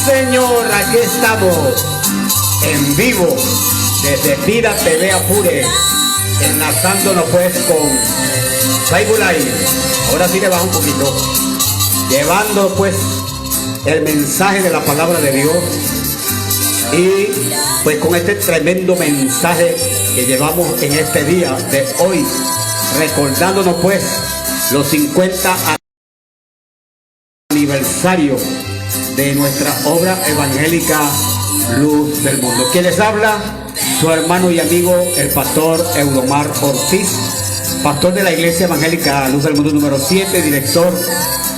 Señor, aquí estamos en vivo desde Vida TV Apure, enlazándonos pues con Facebook Live. Ahora sí le bajo un poquito, llevando pues el mensaje de la palabra de Dios, y pues con este tremendo mensaje que llevamos en este día de hoy, recordándonos pues los 50 aniversario de nuestra obra evangélica Luz del Mundo. ¿Quién les habla? Su hermano y amigo, el pastor Eudomar Ortiz, pastor de la Iglesia Evangélica Luz del Mundo número 7, director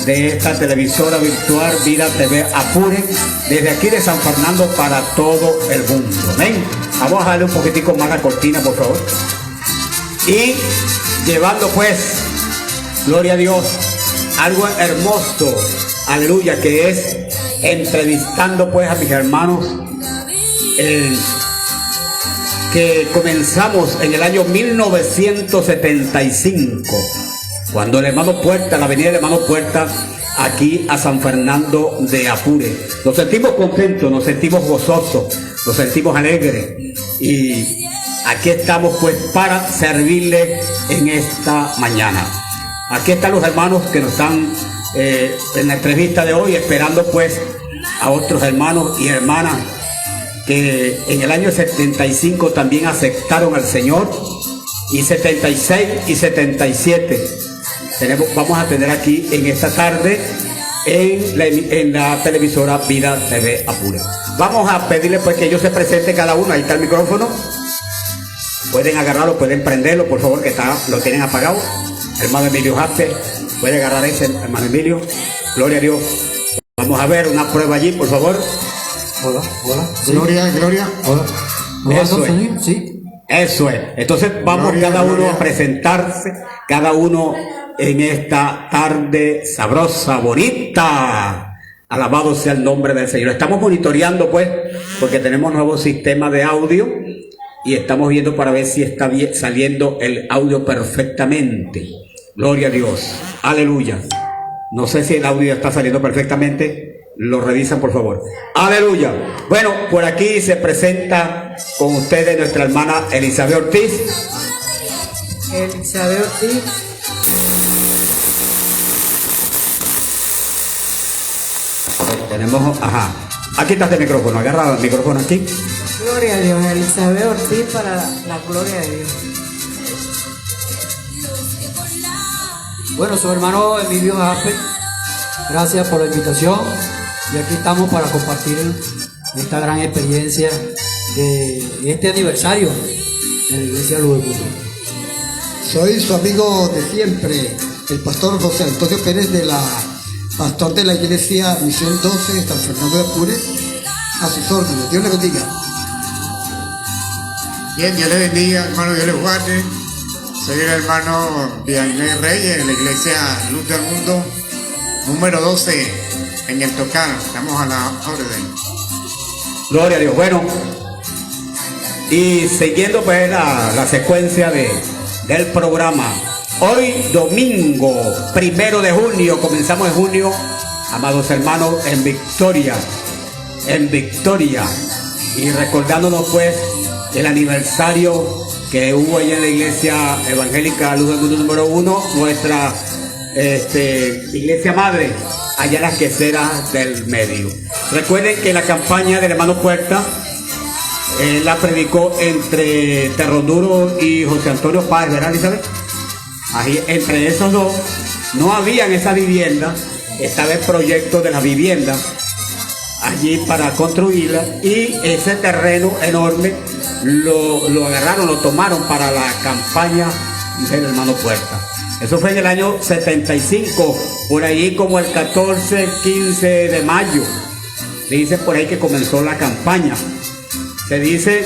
de esta televisora virtual Vida TV Apure, desde aquí de San Fernando para todo el mundo. ¿Ven? Vamos a darle un poquitico más la cortina, por favor. Y llevando pues, gloria a Dios, algo hermoso, aleluya, que es entrevistando pues a mis hermanos que comenzamos en el año 1975, cuando el hermano Puerta, la avenida del hermano Puerta, aquí a San Fernando de Apure. Nos sentimos contentos, nos sentimos gozosos, nos sentimos alegres, y aquí estamos pues para servirle en esta mañana. Aquí están los hermanos que nos están en la entrevista de hoy, esperando pues a otros hermanos y hermanas que en el año 75 también aceptaron al Señor, y 76 y 77 vamos a tener aquí en esta tarde en la televisora Vida TV Apure. Vamos a pedirle pues que ellos se presenten cada uno. Ahí está el micrófono, pueden agarrarlo, pueden prenderlo, por favor, que lo tienen apagado. Hermano Emilio Jape, puede agarrar ese, hermano Emilio. Gloria a Dios. Vamos a ver una prueba allí, por favor. Hola, hola. Sí. Gloria. Hola. Eso es. Sí. Eso es. Entonces vamos cada uno a presentarse, cada uno en esta tarde sabrosa, bonita. Alabado sea el nombre del Señor. Estamos monitoreando pues, porque tenemos nuevo sistema de audio, y estamos viendo para ver si está bien saliendo el audio perfectamente. Gloria a Dios. Aleluya. No sé si el audio está saliendo perfectamente. Lo revisan, por favor. Aleluya. Bueno, por aquí se presenta con ustedes nuestra hermana Elizabeth Ortiz. Elizabeth Ortiz. Tenemos, ajá. Aquí está el micrófono. Agarra el micrófono aquí. Gloria a Dios. Elizabeth Ortiz, para la gloria de Dios. Bueno, su hermano Emilio Jape, gracias por la invitación, y aquí estamos para compartir esta gran experiencia de este aniversario de la Iglesia Luz del Mundo. Soy su amigo de siempre, el pastor José Antonio Pérez, pastor de la Iglesia Misión 12 de San Fernando de Apure, a sus órdenes. Dios le bendiga. Bien, Dios le bendiga, hermano, Dios le guarde. Soy el hermano Vianney Reyes de la Iglesia Luz del Mundo número 12 en el Tocar. Estamos a la orden. Gloria a Dios. Bueno, y siguiendo pues la secuencia del programa, hoy domingo 1 de junio, comenzamos en junio, amados hermanos, en Victoria, y recordándonos pues el aniversario que hubo allá en la Iglesia Evangélica Luz del Mundo número 1, nuestra iglesia madre, allá en las queseras del medio. Recuerden que la campaña del hermano Puerta la predicó entre Terronduro y José Antonio Páez, ¿verdad, Elizabeth? Ahí, entre esos dos no habían esa vivienda, estaba el proyecto de la vivienda allí para construirla, y ese terreno enorme lo agarraron, lo tomaron para la campaña del hermano Puerta. Eso fue en el año 75, por ahí como el 14, 15 de mayo. Se dice por ahí que comenzó la campaña. Se dice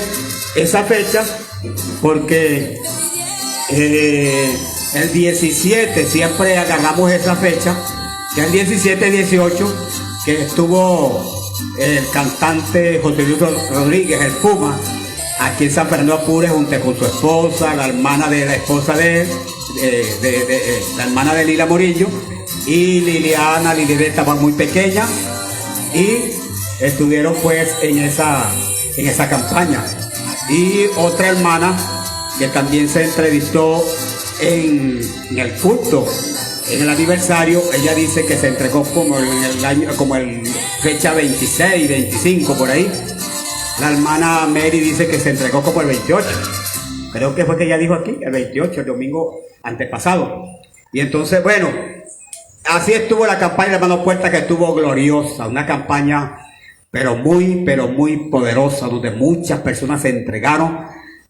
esa fecha porque el 17, siempre agarramos esa fecha, que el 17, 18, que estuvo el cantante José Luis Rodríguez, el Puma, aquí en San Fernando de Apure, junto con su esposa, la hermana de la esposa de él, la hermana de Lila Morillo, y Liliana estaba muy pequeña, y estuvieron pues en esa campaña. Y otra hermana que también se entrevistó en el culto, en el aniversario, ella dice que se entregó como en el año, como el fecha 26, 25 por ahí. La hermana Mary dice que se entregó como el 28. Creo que fue que ella dijo aquí, el 28, el domingo antepasado. Y entonces, bueno, así estuvo la campaña de Hermano Puerta, que estuvo gloriosa, una campaña pero muy poderosa, donde muchas personas se entregaron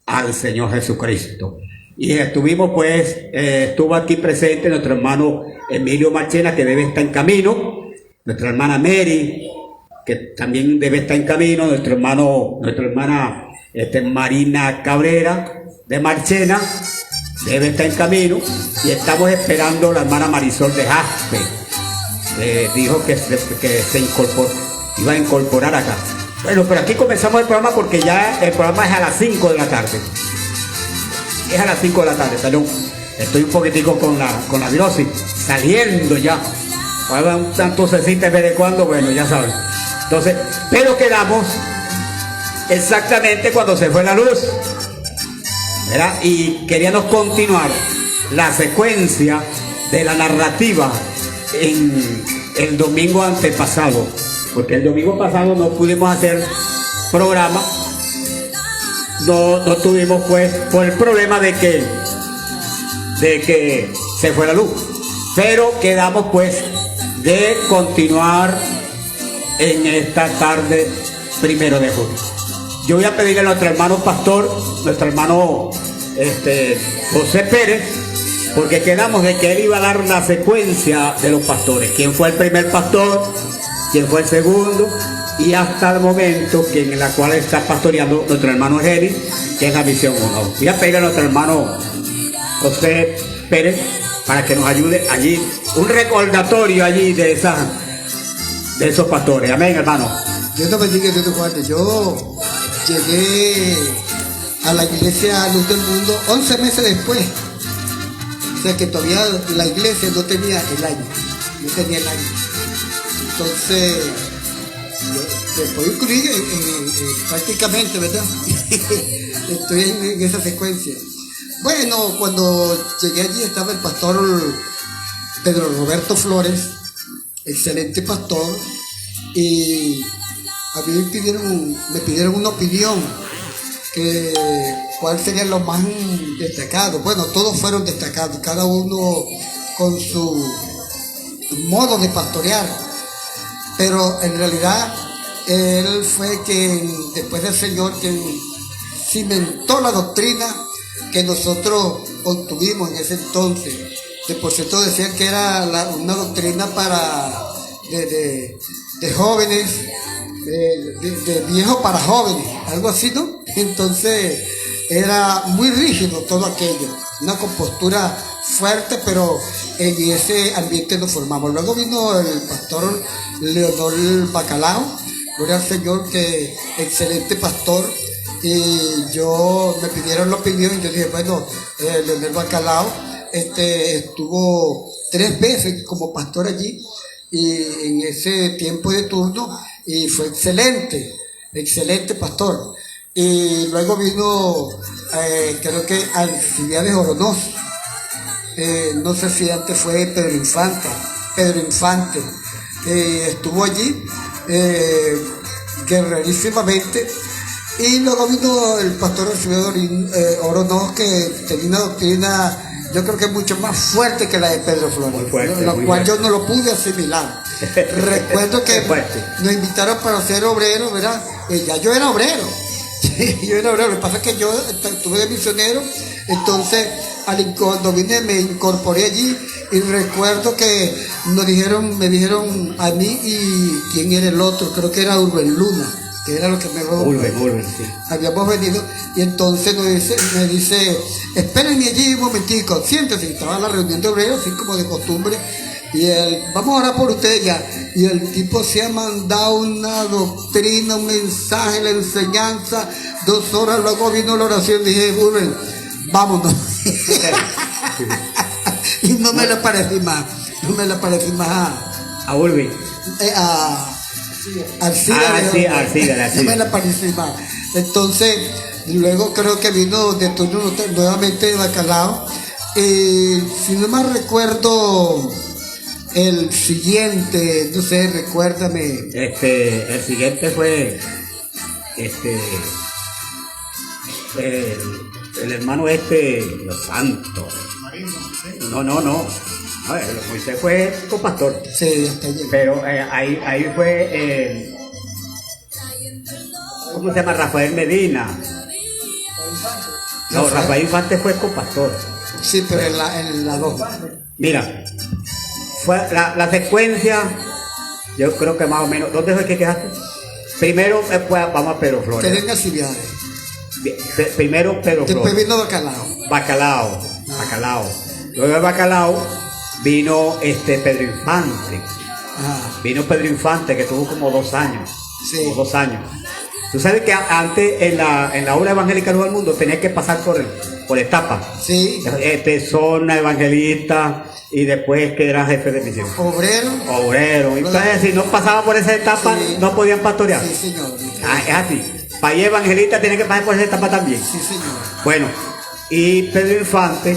al Señor Jesucristo. Y estuvimos pues, estuvo aquí presente nuestro hermano Emilio Marchena, que debe estar en camino, nuestra hermana Mary, que también debe estar en camino, nuestra hermana Marina Cabrera de Marchena, debe estar en camino, y estamos esperando la hermana Marisol de Jaspe, dijo que se iba a incorporar acá. Bueno, pero aquí comenzamos el programa porque ya el programa es a las 5 de la tarde. Es a las 5 de la tarde, perdón. Estoy un poquitico con la virosis, saliendo ya. Ahora un tanto cecita de vez de cuando, bueno, ya saben. Entonces, pero quedamos exactamente cuando se fue la luz, ¿verdad? Y queríamos continuar la secuencia de la narrativa en el domingo antepasado, porque el domingo pasado no pudimos hacer programa, no tuvimos pues por el problema de que se fue la luz, pero quedamos pues de continuar en esta tarde 1 de julio. Yo voy a pedirle a nuestro hermano pastor, nuestro hermano José Pérez, porque quedamos de que él iba a dar la secuencia de los pastores, quién fue el primer pastor, quién fue el segundo, y hasta el momento en la cual está pastoreando nuestro hermano Jerry, que es la misión 1. Voy a pedirle a nuestro hermano José Pérez para que nos ayude allí, un recordatorio allí de esos pastores. Amén, hermano. Dios te bendiga, Dios te guarde. Yo llegué a la iglesia Luz del Mundo 11 meses después. O sea que todavía la iglesia no tenía el año. No tenía el año. Entonces, después incluí prácticamente, ¿verdad? Estoy en esa secuencia. Bueno, cuando llegué allí estaba el pastor Pedro Roberto Flores, excelente pastor, y a mí me pidieron una opinión, que cuál sería lo más destacado. Bueno, todos fueron destacados, cada uno con su modo de pastorear, pero en realidad él fue quien, después del Señor, quien cimentó la doctrina que nosotros obtuvimos en ese entonces. De por cierto decían que era una doctrina de jóvenes, de viejos para jóvenes, algo así, ¿no? Entonces era muy rígido todo aquello, una compostura fuerte, pero en ese ambiente nos formamos. Luego vino el pastor Leonor Bacalao, gloria al Señor, que excelente pastor, y me pidieron la opinión, y yo dije, bueno, Leonor Bacalao estuvo 3 veces como pastor allí, y en ese tiempo de turno, y fue excelente pastor. Y luego vino, creo que Alcibiades Oronoz, no sé si antes fue Pedro Infante, estuvo allí guerrerísimamente. Y luego vino el pastor Alcibiades Oronoz, que tenía una doctrina, yo creo que mucho más fuerte que la de Pedro Flores, lo cual yo no lo pude asimilar. Recuerdo que nos invitaron para ser obreros, ¿verdad? Ya yo era obrero. Lo que pasa es que yo estuve de misionero, entonces cuando vine me incorporé allí, y recuerdo que me dijeron a mí y quién era el otro, creo que era Urben Luna, que era lo que sí. Habíamos venido, y entonces me dice, espérenme allí un momentico, siéntese. Estaba en la reunión de obreros, así como de costumbre, y vamos a orar por usted ya. Y el tipo se ha mandado una doctrina, un mensaje, la enseñanza, 2 horas, luego vino la oración, dije, Urben, vámonos. Y no me la parecí más a Urben. Alcíbal. No me la parecí mal. Entonces, luego creo que vino de turno nuevamente Bacalao. Si no mal recuerdo, el siguiente, no sé, recuérdame. El siguiente fue el hermano Los Santos. No, Moisés fue copastor. Sí, hasta allí. Pero ahí fue ¿cómo se llama? Rafael Medina. No, Rafael Infante fue copastor. Sí, pero en la 2. Mira, fue la secuencia, yo creo que más o menos. ¿Dónde fue que quedaste? Primero vamos a Pedro Flores. Tenía Alcibiades. Primero Pedro Después Flores. vino Bacalao. Bacalao. Luego de Bacalao vino Pedro Infante. Vino Pedro Infante, que tuvo como 2 años. Sí. Como 2 años. Tú sabes que antes en la obra evangélica Luz del Mundo tenía que pasar por etapas. Sí. Persona, evangelista, y después que era jefe de misión. Obrero. Entonces, si no pasaba por esa etapa, sí, no podían pastorear. Sí, señor. Es así. Para ir evangelista tiene que pasar por esa etapa también. Sí, señor. Bueno, y Pedro Infante,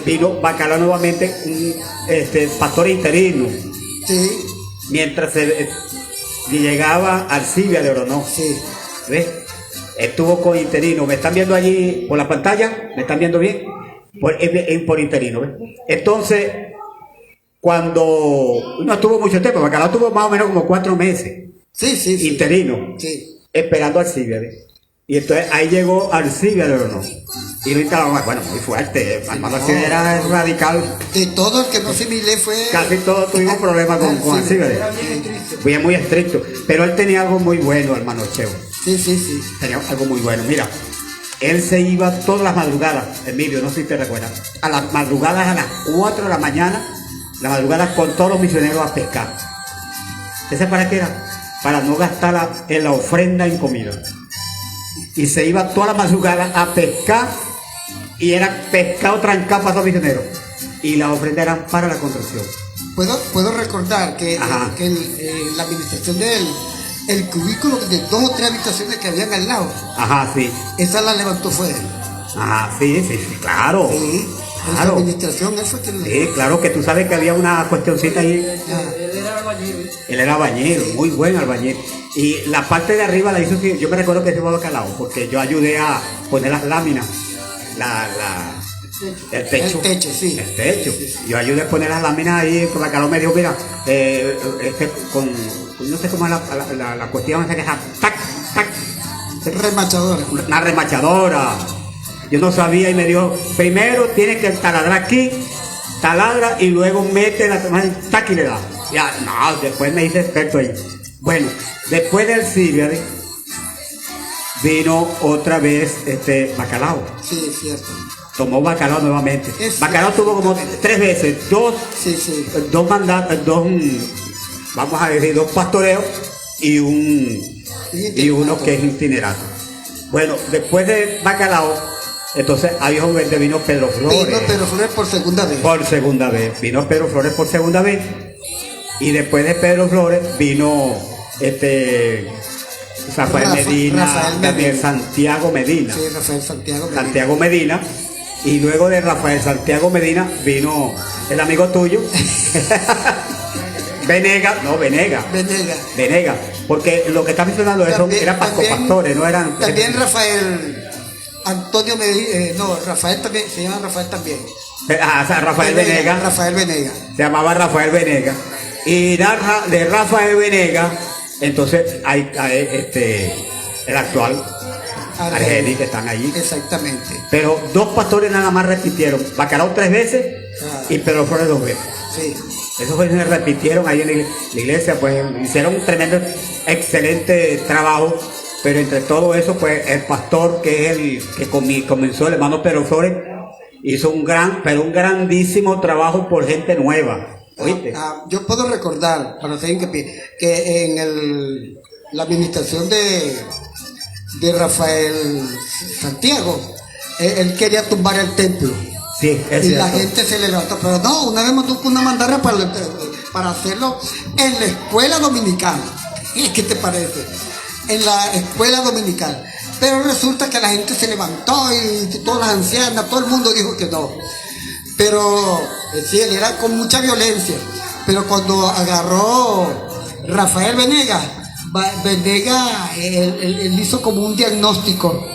vino Bacalao nuevamente, un pastor interino. Sí. Mientras llegaba Alcibia de Orono. Sí. ¿Ves? Estuvo con interino. ¿Me están viendo allí por la pantalla? ¿Me están viendo bien? Por interino. ¿Ves? Entonces, cuando no estuvo mucho tiempo, Bacalao tuvo más o menos como 4 meses. Sí. Interino. Sí. Esperando a Alcibia. ¿Ves? Y entonces ahí llegó Alcibia de Orono. Y lo instalaba, bueno, muy fuerte. Hermano Alcibia era radical. De todo el que no asimilé fue. Casi todos tuvimos problemas con Alcibia. Muy estricto. Pero él tenía algo muy bueno, hermano Cheo. Sí. Tenía algo muy bueno. Mira, él se iba todas las madrugadas, Emilio, no sé si te recuerdas, a las madrugadas a las 4 de la mañana, las madrugadas con todos los misioneros a pescar. ¿Ese para qué era? Para no gastar en la ofrenda en comida. Y se iba toda la madrugada a pescar, y era pescado trancado para los misioneros. Y las ofrendas eran para la construcción. Puedo recordar que en la administración de él, el cubículo de 2 o 3 habitaciones que habían al lado, Sí. esa la levantó fue él. Sí, claro. Sí. En su administración él fue quien. Sí, claro que tú sabes que había una cuestioncita ahí. Él era albañil, muy buen albañil. Y la parte de arriba la hizo, yo me recuerdo que se fue Bacalao, porque yo ayudé a poner las láminas, el techo. Sí. El techo. Yo ayudé a poner las láminas ahí, que Bacalao me dijo, mira, no sé cómo es la cuestión, esa que es tac. Remachadora. Una remachadora. Yo no sabía y me dijo, primero tienes que taladrar aquí, taladra y luego mete la tac y le da. Ya, no, después me hice experto ahí. Bueno, después del Alcibia vino otra vez Bacalao. Sí, es cierto. Tomó Bacalao nuevamente. Bacalao tuvo como 3 veces, dos mandatos, vamos a decir, 2 pastoreos y uno que es itinerato. Bueno, después de Bacalao, entonces ahí es donde vino Pedro Flores. Vino Pedro Flores por segunda vez. Vino Pedro Flores por segunda vez. Y después de Pedro Flores vino Rafael Medina, también Santiago Medina. Sí, Rafael Santiago Medina. Y luego de Rafael Santiago Medina vino el amigo tuyo. Venega. Porque lo que está mencionando también, eran pastores, no eran. También Rafael Antonio Medina, Rafael también, se llama Rafael también. Rafael Venega. Se llamaba Rafael Venega. Y de Rafael Venega, entonces hay el actual Argeli, que están allí. Exactamente. Pero 2 pastores nada más repitieron. Bacalao 3 veces y Pedro Flores 2 veces. Sí. Esos se repitieron ahí en la iglesia, pues hicieron un tremendo, excelente trabajo. Pero entre todo eso, pues el pastor, que es el que comenzó, el hermano Pedro Flores, hizo un grandísimo trabajo por gente nueva. ¿Oíste? Yo puedo recordar, para hacer hincapié, que en la administración de Rafael Santiago, él quería tumbar el templo. Sí, es y cierto. La gente se le levantó, pero no, una vez mandó una mandarra para hacerlo en la escuela dominicana. ¿Qué te parece? En la escuela dominical. Pero resulta que la gente se levantó y todas las ancianas, todo el mundo dijo que no. Pero sí, él era con mucha violencia. Pero cuando agarró Rafael Venegas, él hizo como un diagnóstico.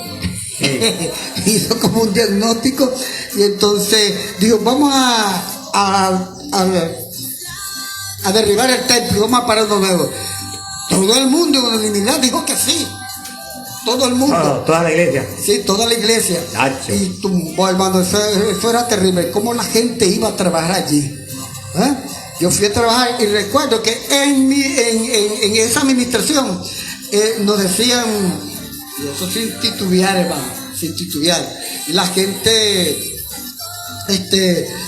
Hizo como un diagnóstico y entonces dijo, vamos a derribar el templo, vamos a parar uno nuevo. Todo el mundo en unanimidad dijo que sí. Todo el mundo. Toda la iglesia. Sí, toda la iglesia. Nacho. Y tumbó, hermano, eso era terrible. Cómo la gente iba a trabajar allí. ¿Eh? Yo fui a trabajar y recuerdo que en esa administración nos decían, y eso sin titubear, hermano, sin titubear. La gente,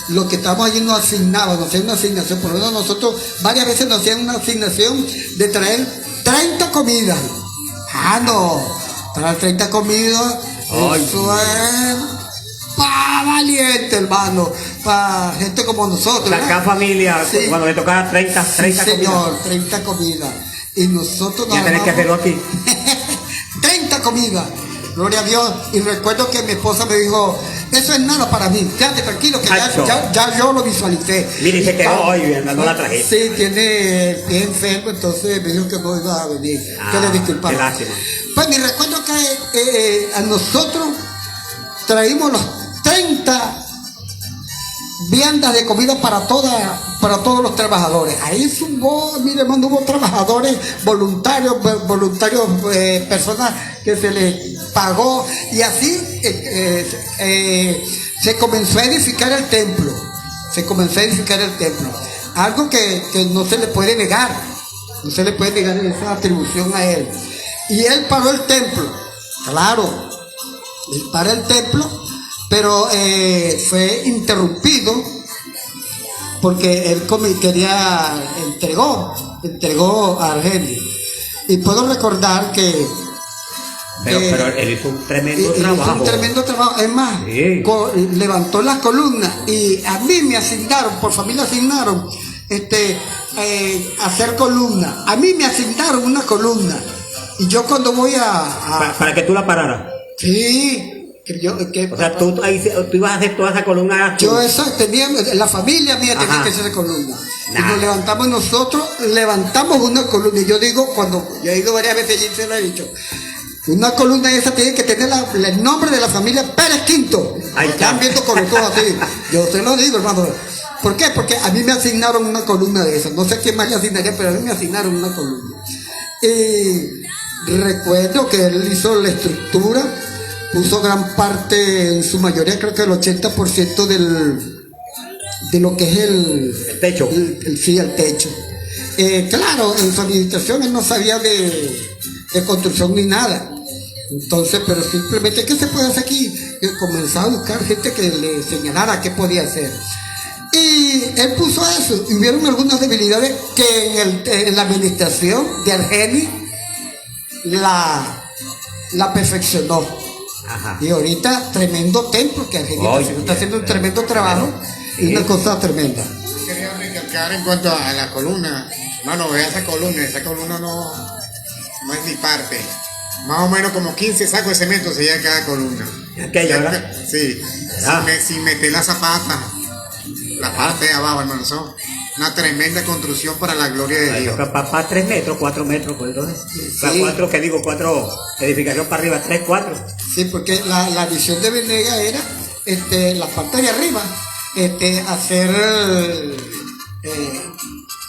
lo que estábamos allí nos asignaban, nos hacían una asignación. Por lo menos nosotros varias veces nos hacían una asignación de traer 30 comidas. Ah, no. Traer 30 comidas, eso es para valiente, hermano, para gente como nosotros. Cada familia, sí. Cuando le tocaba 30 sí, señor, comidas. 30 comidas. Y nosotros ya tenés que hacerlo aquí. 30 comidas, gloria a Dios. Y recuerdo que mi esposa me dijo, eso es nada para mí, quédate tranquilo que ya yo lo visualicé. Mire, se quedó hoy, no la traje. Sí, tiene el pie enfermo, entonces me dijo que no iba a venir, que le disculpaba. Qué lástima. Pues me recuerdo que a nosotros traímos los 30 viandas de comida para todos los trabajadores. Ahí mire, hermano, hubo trabajadores voluntarios, personas que se les pagó y así se comenzó a edificar el templo. Algo que no se le puede negar. No se le puede negar esa atribución a él. Y él paró el templo. Claro, él para el templo, pero fue interrumpido porque él entregó a Argenis. Y puedo recordar que pero él hizo un tremendo trabajo. Es más, sí. Levantó las columnas y a mí me asignaron, por familia asignaron hacer columnas. A mí me asignaron una columna. Y yo cuando voy para que tú la pararas. Sí. O sea, tú ibas a hacer toda esa columna. Yo tenía, la familia mía tenía que hacer columna. Y nos levantamos una columna. Y yo digo, cuando yo he ido varias veces y se lo he dicho, una columna esa tiene que tener el nombre de la familia Pérez Quinto. Están viendo con los ojos así. Yo se lo digo, hermano. ¿Por qué? Porque a mí me asignaron una columna de esas. No sé quién más le asignaría, pero a mí me asignaron una columna. Y recuerdo que él hizo la estructura, puso gran parte, en su mayoría creo que el 80% de lo que es el techo. El techo. Claro, en su administración él no sabía de construcción ni nada. Entonces, pero simplemente, ¿qué se puede hacer aquí? Comenzó a buscar gente que le señalara qué podía hacer. Y él puso eso. Y hubieron algunas debilidades que en la administración de Argenis la perfeccionó. Ajá. Y ahorita tremendo templo que Argenis está haciendo un tremendo trabajo y una cosa tremenda. Quería recalcar en cuanto a la columna, hermano, vea esa columna no es ni parte. Más o menos como 15 sacos de cemento se lleva cada columna. Aquella, ¿verdad? Sí. Sin meter la zapata, la parte de abajo, hermano, son una tremenda construcción para la gloria de Dios. Para 3 metros, 4 metros, pues entonces. Sí. 4 edificación para arriba, 3, 4. Sí, porque la visión de Venegas era la parte de arriba, hacer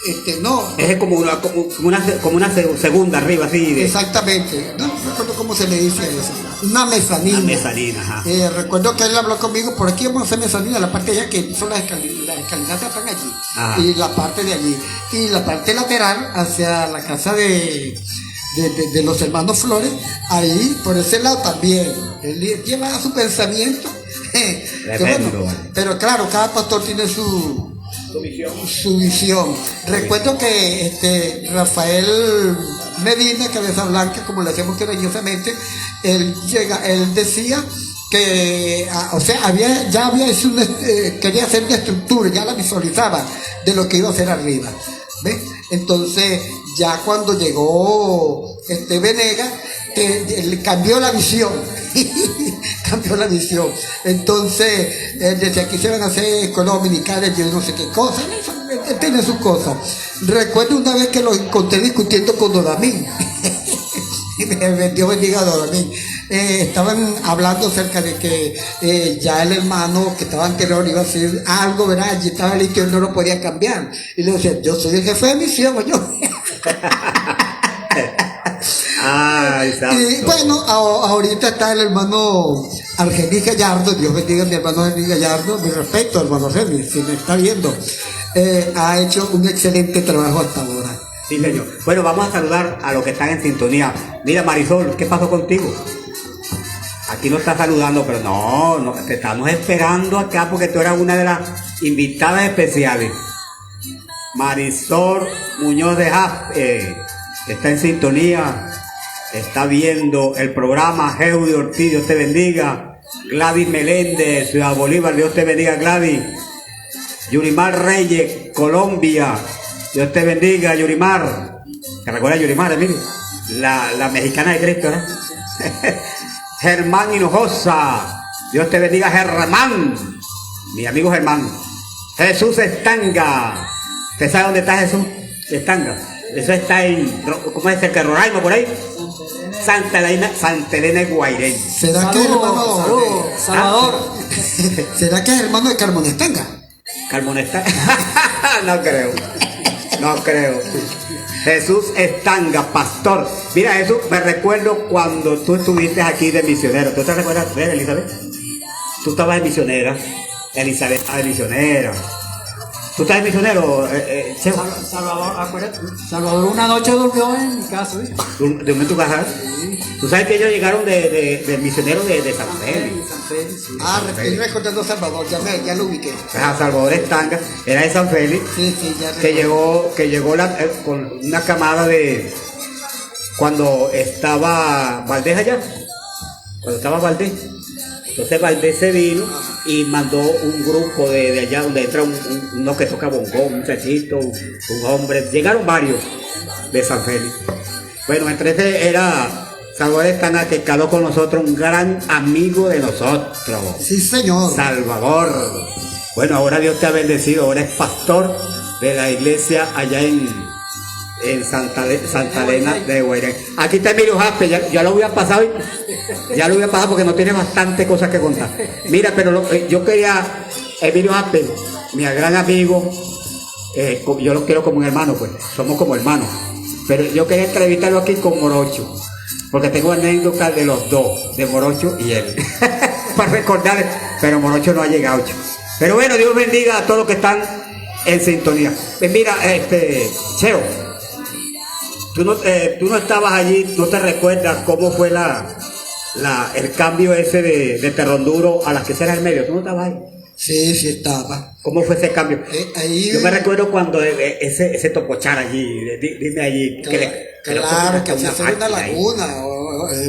Es como una segunda arriba, así. Exactamente. No recuerdo cómo se le dice eso. Una mezanina. Una mezanina, ajá. Recuerdo que él habló conmigo, por aquí vamos a hacer mezanina, la parte de allá que son las escalinatas están allí. Ajá. Y la parte de allí. Y la parte lateral hacia la casa de los hermanos Flores, ahí por ese lado también. Él lleva su pensamiento. Bueno, pero claro, cada pastor tiene su visión. Recuerdo que Rafael Medina, Cabeza Blanca, como le hacemos cariñosamente, él decía que, quería hacer una estructura, ya la visualizaba de lo que iba a hacer arriba. ¿Ves? Entonces ya cuando llegó Venegas, le cambió la visión. Cambió la visión. Entonces, desde aquí se van a hacer escuelas dominicales, yo no sé qué cosas, tiene sus cosas. Recuerdo una vez que lo encontré discutiendo con Don Amín. Dios bendiga a Don Amín. Estaban hablando acerca de que ya el hermano que estaba anterior iba a hacer algo, ¿verdad? Y estaba listo y no lo podía cambiar. Y le decía, yo soy el jefe de misión, yo. Y bueno, ahorita está el hermano Argenis Gallardo, Dios bendiga a mi hermano Argenis Gallardo, mi respeto, hermano Argenis, si me está viendo, ha hecho un excelente trabajo hasta ahora. Sí, señor. Bueno, vamos a saludar a los que están en sintonía. Mira, Marisol, ¿qué pasó contigo? Aquí nos está saludando, pero no, te estamos esperando acá porque tú eras una de las invitadas especiales. Marisol Muñoz de Haas, está en sintonía, está viendo el programa. Heudi Ortiz, Dios te bendiga. Gladys Meléndez, Ciudad Bolívar, Dios te bendiga, Gladys. Yurimar Reyes, Colombia, Dios te bendiga, Yurimar. ¿Te recuerdas Yurimar, Emilio? La mexicana de Cristo, ¿no? Germán Hinojosa, Dios te bendiga, Germán, mi amigo Germán. Jesús Estanga, ¿usted sabe dónde está Jesús Estanga? Eso está en, ¿cómo es el que Roraima por ahí? Santa Elena de Guairén. ¿Será que es hermano? Salvador. ¿Será que es hermano de Carmón Estanga? Carmón Estanga. No creo. Jesús Estanga, pastor. Mira, Jesús, me recuerdo cuando tú estuviste aquí de misionero. ¿Tú te recuerdas de Elizabeth? Tú estabas de misionera. Elizabeth estaba de misionera. ¿Tú estás de misionero, Cheo? Salvador, acuérdate. Salvador una noche durmió en mi casa, ¿viste? ¿Durmió en tu casa? Sí. Tú sabes que ellos llegaron de misioneros de San Félix. Sí. Estoy recordando Salvador, ya lo ubiqué. Salvador Estanga, era de San Félix. Sí, ya que llegó con una camada de cuando estaba Valdés allá. Cuando estaba Valdés. Entonces Valdés se vino y mandó un grupo de allá donde entra uno que toca bongo, un muchachito, un hombre. Llegaron varios de San Félix. Bueno, entre ese era Salvador Estanga, que quedó con nosotros, un gran amigo de nosotros. Sí, señor. Salvador. Bueno, ahora Dios te ha bendecido, ahora es pastor de la iglesia allá en Santa Elena de Guairén. Aquí está Emilio Jaspe, ya lo voy a pasar hoy. Ya lo voy a pasar porque no tiene bastante cosas que contar. Mira, pero yo quería, Emilio Jaspe, mi gran amigo, yo lo quiero como un hermano, pues, somos como hermanos. Pero yo quería entrevistarlo aquí con Morocho, porque tengo anécdotas de los dos, de Morocho y él, para recordarles, pero Morocho no ha llegado. Pero bueno, Dios bendiga a todos los que están en sintonía. Mira, Cheo, tú no estabas allí, no te recuerdas cómo fue el cambio ese de Terronduro a las queseras del medio. ¿Tú no estabas ahí? Sí, estaba. ¿Cómo fue ese cambio? Ahí, yo me recuerdo cuando ese topochar allí, dime allí. Claro, que se fue una laguna,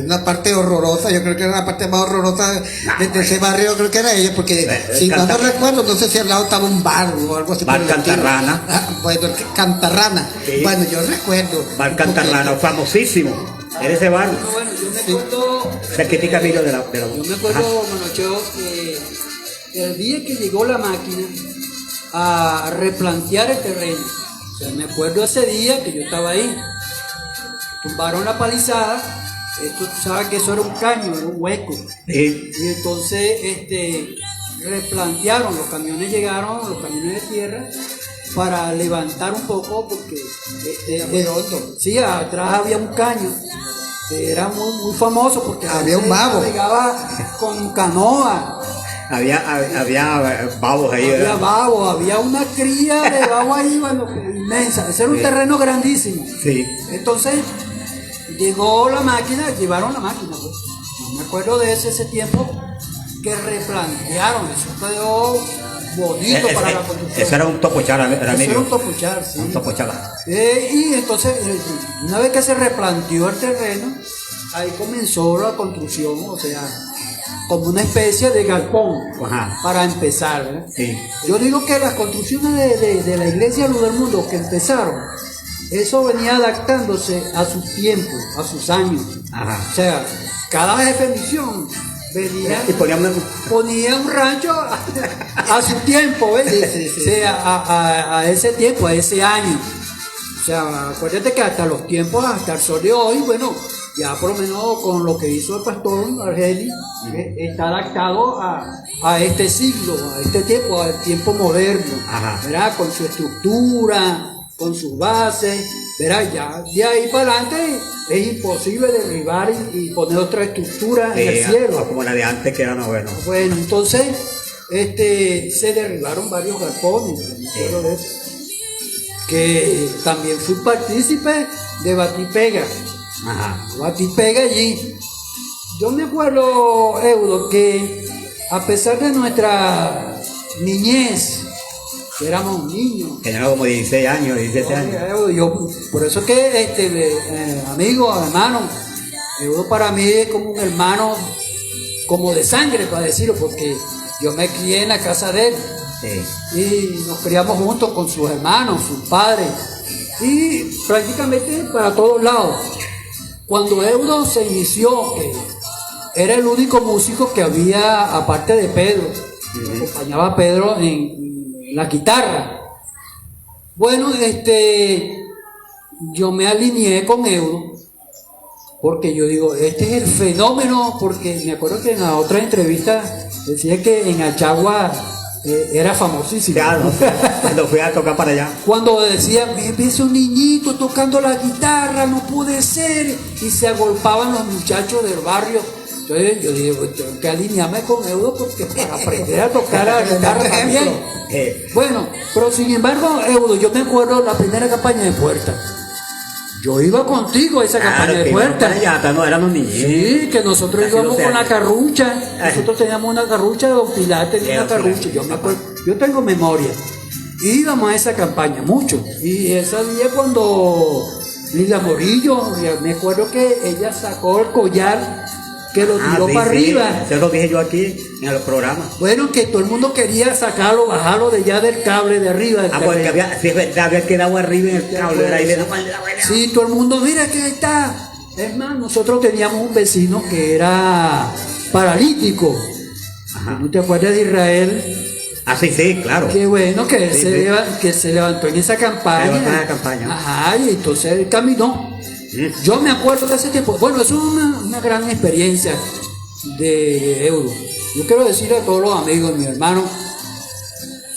una parte horrorosa. Yo creo que era la parte más horrorosa de ese barrio, creo que era ella, porque si no recuerdo, no sé si al lado estaba un bar o algo así. Bar Cantarrana. Bueno, Cantarrana. Sí. Bueno, yo recuerdo. Bar Cantarrana, famosísimo. En ese bar. Bueno, yo me acuerdo. Cerquitica Camilo de la. Yo me acuerdo, Manocheo, que el día que llegó la máquina a replantear el terreno, o sea, me acuerdo ese día que yo estaba ahí, tumbaron la palizada, tú sabes que eso era un caño, era un hueco, sí. Y entonces replantearon, los camiones llegaron, los camiones de tierra, para levantar un poco, porque sí, atrás había un caño, era muy famoso, porque había un babo, llegaba con canoa. Había babos ahí. Había babos, había una cría de babos ahí, bueno, inmensa. Ese era un terreno grandísimo. Sí. Entonces, llegó la máquina, llevaron la máquina. Pues. Me acuerdo de ese tiempo que replantearon. Eso quedó bonito para la construcción. Eso era un topochar, Eso era un topochar, sí. Un topochar. Y entonces, una vez que se replanteó el terreno, ahí comenzó la construcción, o sea, como una especie de galpón. Ajá. Para empezar, ¿verdad? Sí. Yo digo que las construcciones de la iglesia Luz del Mundo que empezaron eso venía adaptándose a sus tiempos, a sus años. Ajá. O sea, cada jefe de misión venía, Y poníamos ponía un rancho a su tiempo, ¿ves? Sí. O sea, a ese tiempo, a ese año. O sea, acuérdate que hasta los tiempos, hasta el sol de hoy, bueno, ya por lo menos con lo que hizo el pastor Argeli, está adaptado a este siglo, a este tiempo, al tiempo moderno, Ajá. ¿verdad? Con su estructura, con sus bases, ¿verdad? Ya de ahí para adelante es imposible derribar y poner otra estructura en el cielo. como la de antes, que era noveno. Bueno, entonces se derribaron varios galpones, me acuerdo de eso. Que también fui partícipe de Batipega. Ajá. Batipega allí. Yo me acuerdo, Eudo, que a pesar de nuestra niñez, que éramos niños, Tenía como 16 años, 17 años. Eudo, yo, por eso que amigo, hermano, Eudo para mí es como un hermano, como de sangre, para decirlo, porque yo me crié en la casa de él. Sí. Y nos criamos juntos con sus hermanos, sus padres, y prácticamente para todos lados. Cuando Eudo se inició, era el único músico que había, aparte de Pedro, acompañaba a Pedro en la guitarra. Bueno, yo me alineé con Eudo, porque yo digo, este es el fenómeno, porque me acuerdo que en la otra entrevista decía que en Achagua era famosísimo. Claro, cuando fui a tocar para allá. Cuando decía, ves un niñito tocando la guitarra, no puede ser, y se agolpaban los muchachos del barrio. Entonces yo dije, tengo que alinearme con Eudo porque para aprender a tocar la guitarra también. Bueno, pero sin embargo, Eudo, yo me acuerdo la primera campaña de Puerta. Yo iba contigo a esa campaña de Puerta. Ya, no éramos niños. Sí, que nosotros Casi íbamos 12 con la años. carrucha. Nosotros teníamos una carrucha, Don Pilar tenía una 12 años. carrucha. Yo me acuerdo, yo tengo memoria. Íbamos a esa campaña mucho. Y ese día cuando Lila Morillo, me acuerdo que ella sacó el collar que lo tiró Sí, para sí. arriba. Eso lo dije yo aquí en los programas. Bueno, que todo el mundo quería sacarlo, bajarlo de ya del cable de arriba. Del Porque cable. sí, es verdad, había quedado arriba en el cable, era ahí le daba la buena. Sí, todo el mundo, mira que ahí está. Es más, nosotros teníamos un vecino que era paralítico. Ajá. ¿No te acuerdas de Israel? Ah, sí, claro. Qué bueno que él Sí, se, sí. que se levantó en esa campaña. Se levantó en la campaña. Ajá, y entonces él caminó. Yo me acuerdo de ese tiempo. Bueno, eso es una gran experiencia de Eudo. Yo quiero decirle a todos los amigos, mi hermano,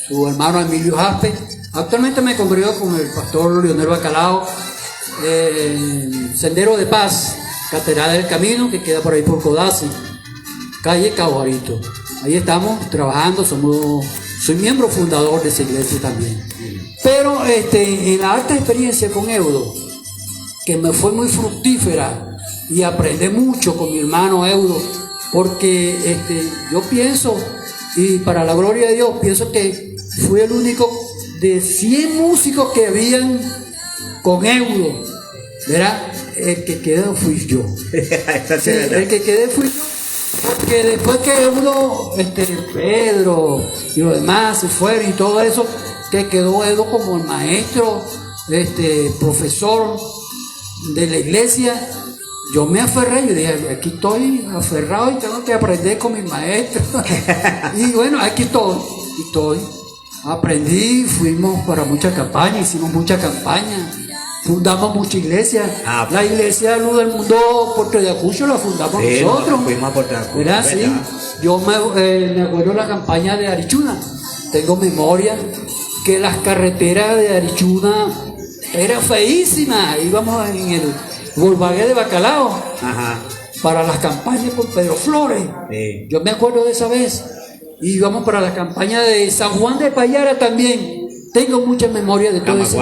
su hermano Emilio Jaspe. Actualmente me congrego con el pastor Leonel Bacalao, Sendero de Paz, Catedral del Camino, que queda por ahí por Codazzi, calle Cabarito. Ahí estamos trabajando, soy miembro fundador de esa iglesia también. Pero en la alta experiencia con Eudo, que me fue muy fructífera y aprendí mucho con mi hermano Eudo, porque yo pienso, y para la gloria de Dios, pienso que fui el único de 100 músicos que habían con Eudo, ¿verdad? El que quedó fui yo. Sí, el que quedé fui yo. Porque después que Eudo, Pedro y los demás se fueron y todo eso, que quedó Eudo como el maestro, profesor de la iglesia, yo me aferré, yo dije, aquí estoy aferrado y tengo que aprender con mi maestro. Y bueno, aquí estoy. Aprendí, fuimos para muchas campañas, hicimos muchas campañas, fundamos muchas iglesias. La iglesia Luz del Mundo Puerto de Ayacucho la fundamos Sí, nosotros. fuimos a Puerto de Ayacucho, ¿Verdad? Sí. ¿verdad? Yo me acuerdo de la campaña de Arichuna. Tengo memoria que las carreteras de Arichuna eran feísimas. Íbamos en el Volkswagen de Bacalao Ajá. para las campañas con Pedro Flores. Sí. Yo me acuerdo de esa vez. Y íbamos para la campaña de San Juan de Payara también. Tengo mucha memoria de todo eso.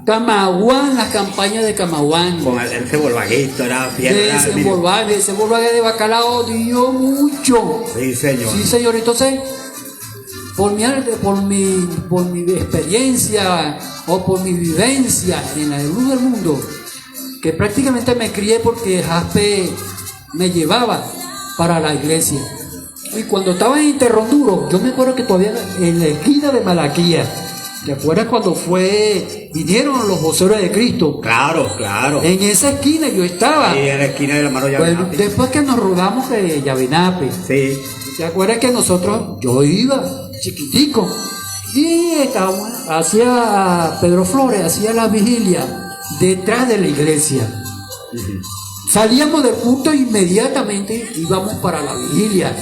Camaguán, las campañas de Camaguán. Con ese volvaguito, era bien. De ese Volkswagen de Bacalao dio mucho. Sí, señor. Sí, señor. Entonces, por mi experiencia o por mi vivencia en la Luz del Mundo, que prácticamente me crié porque Jaspe me llevaba para la iglesia. Y cuando estaba en Interronduro, yo me acuerdo que todavía en la esquina de Malaquía, ¿Te acuerdas cuando vinieron los voceros de Cristo? Claro, claro. En esa esquina yo estaba. Y en la esquina del hermano Bueno, Yavinape. después que nos rodamos de Yavinape, Sí. ¿te acuerdas que yo iba chiquitico y estábamos hacia Pedro Flores, hacía la vigilia detrás de la iglesia? Salíamos del culto e inmediatamente íbamos para la vigilia.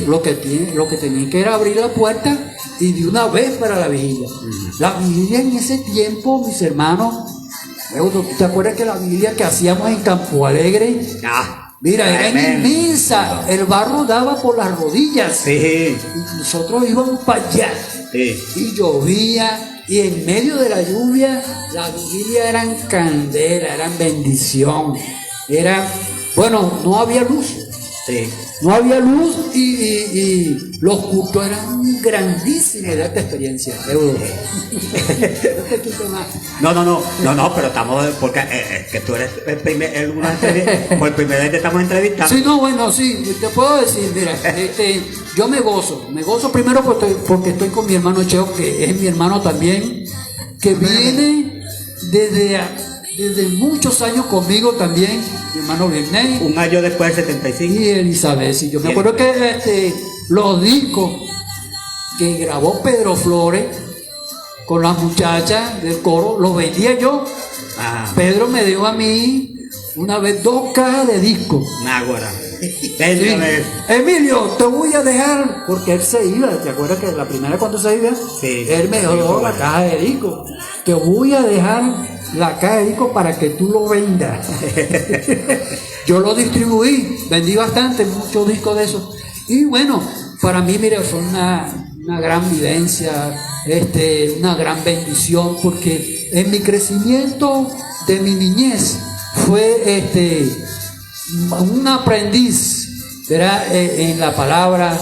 Lo que tenían que era abrir la puerta y de una vez para la vigilia. La vigilia en ese tiempo, mis hermanos, ¿te acuerdas que la vigilia que hacíamos en Campo Alegre? Ah, Mira, era tremendo. inmensa, el barro daba por las rodillas. Sí, Y nosotros íbamos para allá. sí. Y llovía, y en medio de la lluvia, la vigilia eran candela, eran bendición. Bueno, no había luz. Sí. No había luz y los cultos eran grandísimos de esta experiencia. No te quito más. No, pero estamos, porque que tú eres por primera vez te estamos entrevistando. Sí, no, bueno, sí, te puedo decir, mira, yo me gozo primero porque estoy con mi hermano Cheo, que es mi hermano también, que viene desde muchos años conmigo también, mi hermano Virney Un año después del 75. y Elizabeth. Y yo me acuerdo que los discos que grabó Pedro Flores con las muchachas del coro, los vendía yo. Ah, Pedro me dio a mí una vez 2 cajas de discos. Náguara. Sí. Véndame. Emilio, te voy a dejar, porque él se iba, ¿te acuerdas que la primera cuando se iba? Sí. Él me dio la caja de discos. Te voy a dejar la caja de discos para que tú lo vendas. Yo lo distribuí, vendí bastante, muchos discos de esos. Y bueno, para mí, mire, fue una gran vivencia, una gran bendición, porque en mi crecimiento de mi niñez fue un aprendiz, ¿verdad? En la palabra,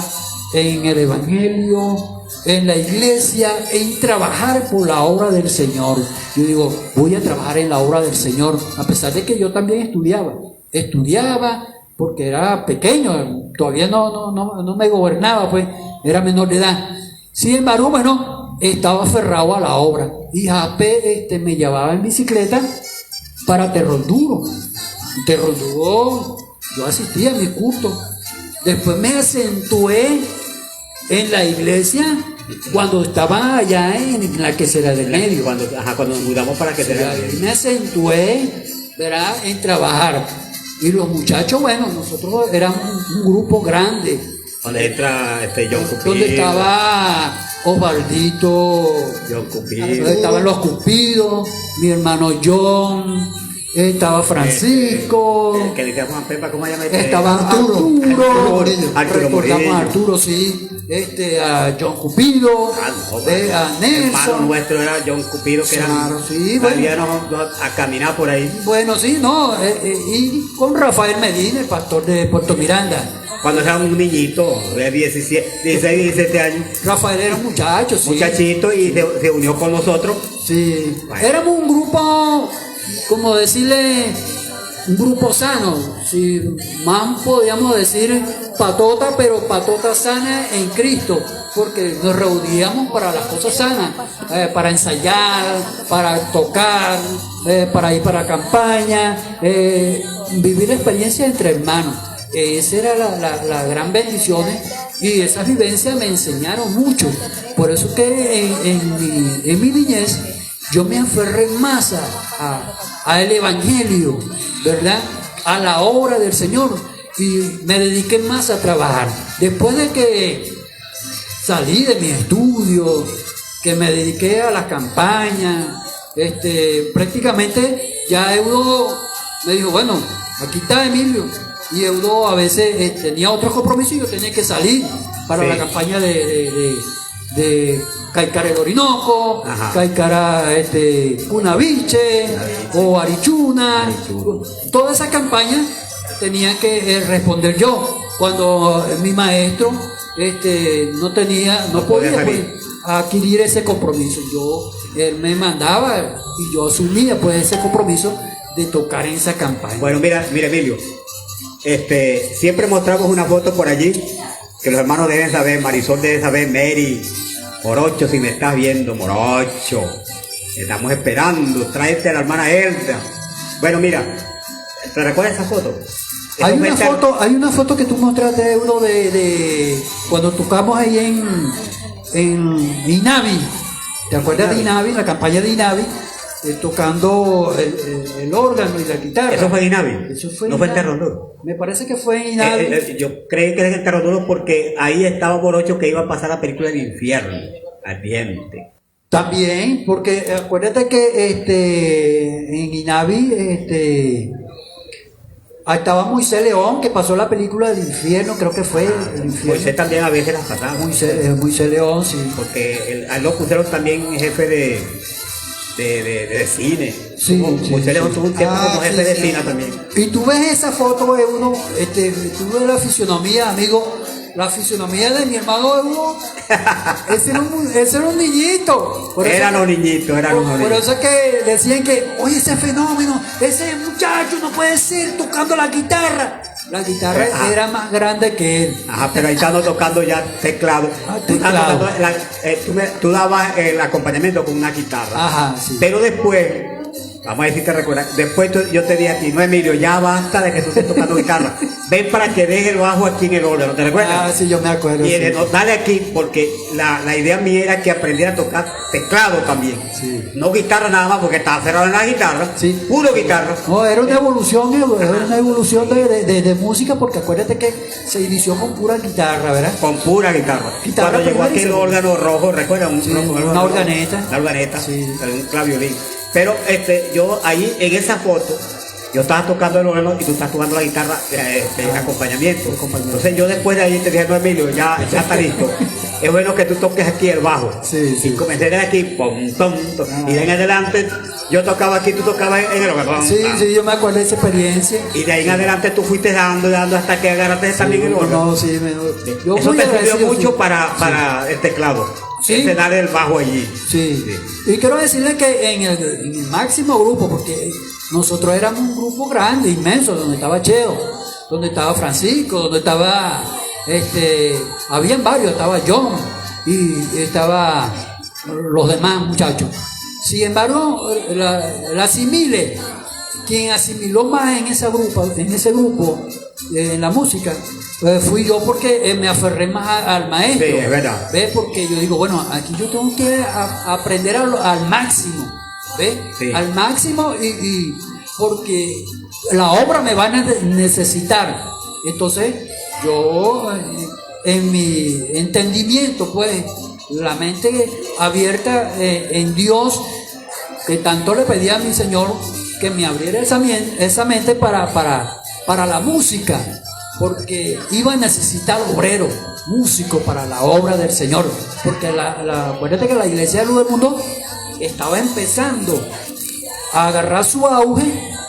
en el evangelio, en la iglesia, en trabajar por la obra del Señor. Yo digo, voy a trabajar en la obra del Señor, a pesar de que yo también estudiaba porque era pequeño, todavía no me gobernaba, pues era menor de edad. Sin embargo, bueno, estaba aferrado a la obra y Jape me llevaba en bicicleta para Terror Duro. Terror Duro, yo asistía a mis cultos. Después me acentué en la iglesia cuando estaba allá en la quesera del medio. Cuando nos mudamos para que te Ahí me acentué, ¿verdad?, en trabajar. Y los muchachos, bueno, nosotros éramos un grupo grande. Donde entra John Cupido. Donde estaba Osvaldito, John Cupido. donde estaban los Cupidos, mi hermano John, estaba Francisco, Que dice Juan Pepa, ¿cómo se llama? estaba Arturo Morillo. Arturo recordamos Morillo. a Arturo, sí, a John Cupido, a El hermano Nelson. nuestro era John Cupido, que Claro, era, sí, bueno. salíamos a caminar por ahí. Bueno, sí, no, y con Rafael Medina, el pastor de Puerto Miranda. Cuando era un niñito de 16, 17 años, Rafael era un muchacho, sí. muchachito, y se unió con nosotros. Sí, Bueno. éramos un grupo, como decirle, un grupo sano, si más podríamos decir patota, pero patota sana en Cristo, porque nos reuníamos para las cosas sanas, para ensayar, para tocar, para ir para campaña, vivir experiencias entre hermanos. Esa era la gran bendición, y esas vivencias me enseñaron mucho. Por eso que en mi niñez yo me aferré más al evangelio, ¿verdad?, a la obra del Señor, y me dediqué más a trabajar. Después de que salí de mi estudio, que me dediqué a la campaña, prácticamente ya Eudo me dijo, bueno, aquí está Emilio. Y Eudo a veces tenía otros compromisos y yo tenía que salir para Sí. la campaña de Caicara el Orinoco, Ajá. Caicara Cunaviche o Arichuna. Toda esa campaña tenía que responder yo. Cuando mi maestro no podía podía salir. pues, adquirir ese compromiso. Él me mandaba y yo asumía pues ese compromiso de tocar en esa campaña. Bueno, mira Emilio, siempre mostramos una foto por allí que los hermanos deben saber, Marisol debe saber, Mary, Morocho, si me estás viendo, Morocho, estamos esperando, tráete a la hermana Elda. Bueno, mira, ¿te recuerdas esa foto? Hay una foto que tú mostraste, uno de cuando tocamos ahí en Inavi. ¿Te acuerdas de Inavi, la campaña de Inavi? Tocando el órgano y la guitarra. ¿Eso fue en Inavi? Eso fue ¿No fue en Terronduro? Me parece que fue en Inavi. Yo creí que era en Terronduro porque ahí estaba Morocho que iba a pasar la película del infierno, al diente. También, porque acuérdate que en Inavi estaba Moisés León, que pasó la película del infierno, creo que fue el infierno. Moisés también a veces las pasaba. Moisés León, sí. Porque a él lo pusieron también jefe de cine. Sí, Moisés León tuvo un tiempo como jefe de cine también. Y tú ves esa foto de uno, tú ves la fisionomía, amigo. La fisionomía de mi hermano Hugo, ese era un niñito. Eran los niñitos. Por eso es que decían que, oye, ese fenómeno, ese muchacho no puede ser tocando la guitarra. La guitarra era más grande que él. Ajá, pero ahí estando tocando ya teclado. Tú dabas el acompañamiento con una guitarra. Ajá, sí. Pero después, vamos a decir que recuerdas, después yo te dije a ti, no, Emilio, ya basta de que tú estés tocando guitarra. Ven para que deje el bajo aquí en el órgano, ¿te recuerdas? Ah, sí, yo me acuerdo. Y sí. no, dale aquí, porque la idea mía era que aprendiera a tocar teclado también. Sí. No guitarra nada más, porque estaba cerrado en la guitarra. Sí. Puro guitarra. No, era una evolución de música, porque acuérdate que se inició con pura guitarra, ¿verdad? Con pura guitarra. Guitarra Cuando llegó primera y aquí el segunda. órgano rojo, ¿recuerdas? Una organeta. Una organeta, Sí. un claviolín. Pero yo ahí en esa foto, yo estaba tocando el órgano y tú estás tocando la guitarra acompañamiento. Entonces yo después de ahí te dije, no, Emilio, ya está listo. Es bueno que tú toques aquí el bajo. Sí, sí. Y comencé de aquí, pom, tom, tom. Y de ahí en adelante yo tocaba aquí, tú tocabas en el órgano. Sí, sí, yo me acuerdo de esa experiencia. Y de ahí en adelante tú fuiste dando hasta que agarraste también el órgano. No, sí, yo Eso muy te sirvió agradecido, mucho sí. para el teclado. Sí. Ese darle el bajo allí. Sí. Y quiero decirle que en el máximo grupo, porque nosotros éramos un grupo grande, inmenso, donde estaba Cheo, donde estaba Francisco, donde estaba, habían varios, estaba John y estaba los demás muchachos. Sin embargo, la asimile, quien asimiló más en ese grupo, en la música, fui yo, porque me aferré más al maestro. Sí, es verdad. ¿Ves? Porque yo digo, bueno, aquí yo tengo que aprender al máximo, ¿ves? Sí. Al máximo, y porque la obra me va a necesitar. Entonces, yo, en mi entendimiento, pues, la mente abierta en Dios, que tanto le pedí a mi Señor que me abriera esa mente para la música, porque iba a necesitar obrero, músico para la obra del Señor, porque acuérdate que la iglesia de Luz del Mundo estaba empezando a agarrar su auge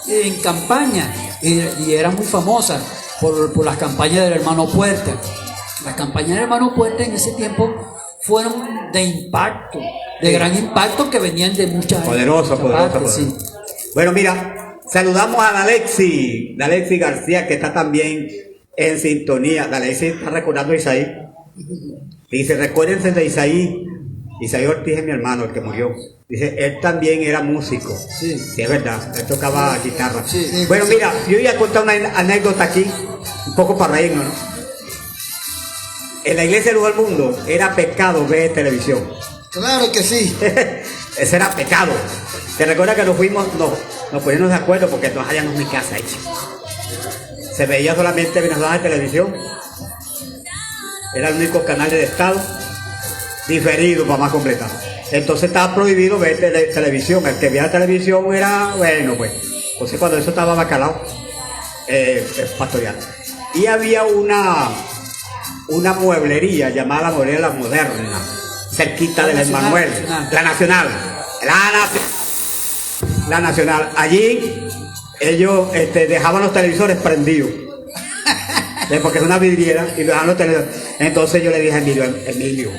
en campaña, y era muy famosa por las campañas del hermano Puerta. Las campañas del hermano Puerta en ese tiempo fueron de impacto, de gran impacto, que venían de muchas Poderoso. partes, sí. Bueno, mira, saludamos a Dalexi García, que está también en sintonía. Dalexi está recordando a Isaí. Dice, recuérdense de Isaí Ortiz es mi hermano, el que murió. Dice, él también era músico. Sí. Sí, es verdad, él tocaba guitarra. Sí. Bueno, mira, yo voy a contar una anécdota aquí, un poco para reírnos, ¿no? En la iglesia de Luz del Mundo era pecado ver televisión. Claro que sí. Ese era pecado. ¿Te recuerdas que nos pusimos de acuerdo porque no hallamos mi casa hecha? Se veía solamente Venezolana de televisión. Era el único canal del Estado diferido para más completar. Entonces estaba prohibido ver televisión. El que veía televisión era, bueno, pues. Entonces cuando eso estaba bacalao, pastoreal. Y había una mueblería llamada la Mueblería La Moderna, cerquita del Emmanuel, la Nacional. Allí ellos dejaban los televisores prendidos, porque es una vidriera, y dejaban los televisores. Entonces yo le dije a Emilio,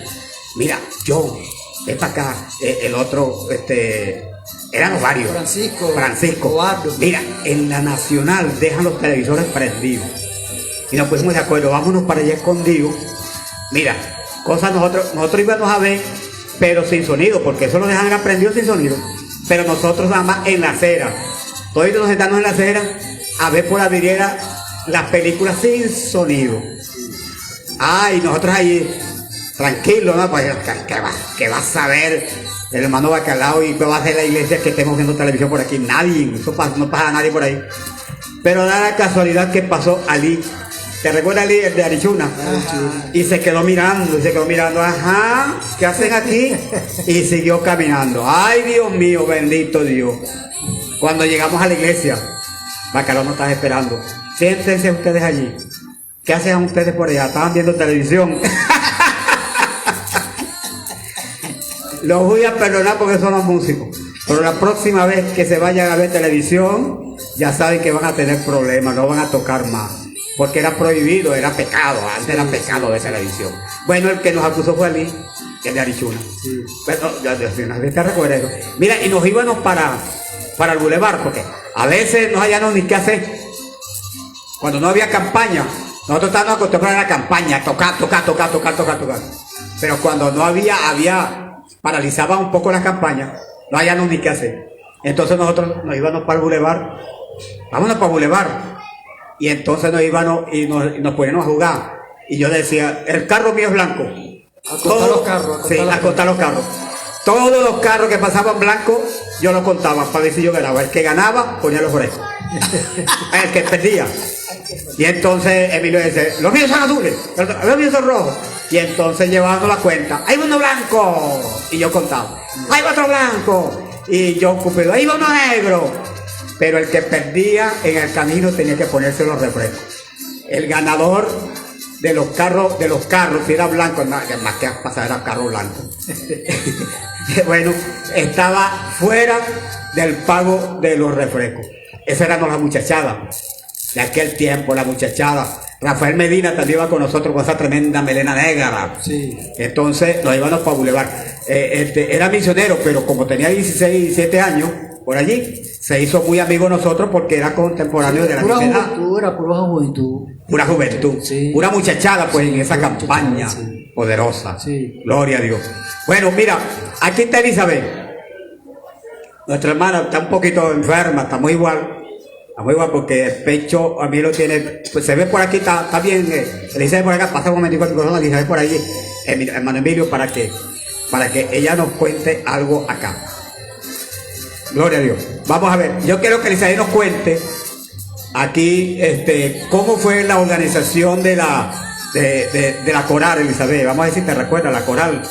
mira, ven para acá, el otro, eran varios. Francisco. Eduardo. Mira, en la Nacional dejan los televisores prendidos. Y nos pusimos de acuerdo, vámonos para allá escondidos. Mira, nosotros íbamos a ver pero sin sonido, porque eso lo dejan aprendido sin sonido. Pero nosotros nada más en la acera. Todos nos sentamos en la acera a ver por la vidriera las películas sin sonido. Y nosotros ahí, tranquilos, ¿no? Pues, ¿qué vas a ver? El hermano Bacalao y qué va a hacer la iglesia que estemos viendo televisión por aquí. Nadie, no pasa nadie por ahí. Pero da la casualidad que pasó Ali. ¿Te recuerdas Ali, el de Arichuna? Y se quedó mirando, ajá, ¿qué hacen aquí? Y siguió caminando. Ay, Dios mío, bendito Dios. Cuando llegamos a la iglesia, Bacalao nos estaba esperando. Siéntense ustedes allí. ¿Qué hacen ustedes por allá? Estaban viendo televisión. Los voy a perdonar porque son los músicos. Pero la próxima vez que se vayan a ver televisión, ya saben que van a tener problemas, no van a tocar más. Porque era prohibido, era pecado, antes era pecado de televisión. Bueno, el que nos acusó fue Ali, el de Arichuna. Sí. Bueno, te recuerdo eso. Mira, y nos íbamos para el bulevar, porque a veces no hallábamos ni qué hacer. Cuando no había campaña, nosotros estábamos acostumbrados a la campaña, tocar. Pero cuando no había, paralizaba un poco la campaña, no hallábamos ni qué hacer. Entonces nosotros nos íbamos para el bulevar, vámonos para el bulevar. Y entonces nos íbamos y nos poníamos a jugar. Y yo decía, el carro mío es blanco. Acostar los carros. Sí, acostar los carros. Todos los carros que pasaban blancos, yo los contaba para ver si yo ganaba. El que ganaba, ponía los frescos. El que perdía. Y entonces Emilio dice, los míos son azules, los míos son rojos. Y entonces llevando la cuenta, ¡hay uno blanco! Y yo contaba, ¡hay otro blanco! Y yo Cupido, ¡ahí va uno negro! Pero el que perdía en el camino tenía que ponerse los refrescos. El ganador de los carros, si era blanco, más que pasar era carro blanco. Bueno, estaba fuera del pago de los refrescos. Esa era la muchachada de aquel tiempo, la muchachada. Rafael Medina también iba con nosotros con esa tremenda melena negra. Sí. Entonces nos íbamos para Boulevard. Era misionero, pero como tenía 16, 17 años, por allí, se hizo muy amigo de nosotros porque era contemporáneo de la misionera. Pura juventud. Pura juventud. Sí. Pura muchachada, pues, en esa campaña poderosa. Sí. Gloria a Dios. Bueno, mira, aquí está Elizabeth. Nuestra hermana está un poquito enferma, está muy igual. Está muy igual porque el pecho a mí lo tiene, pues se ve por aquí, está bien. Elizabeth por acá, pasa un momentico el corazón, Elizabeth por allí, hermano Emilio, para que ella nos cuente algo acá. Gloria a Dios. Vamos a ver, yo quiero que Elizabeth nos cuente aquí cómo fue la organización de la coral, Elizabeth. Vamos a ver si te recuerdas la coral.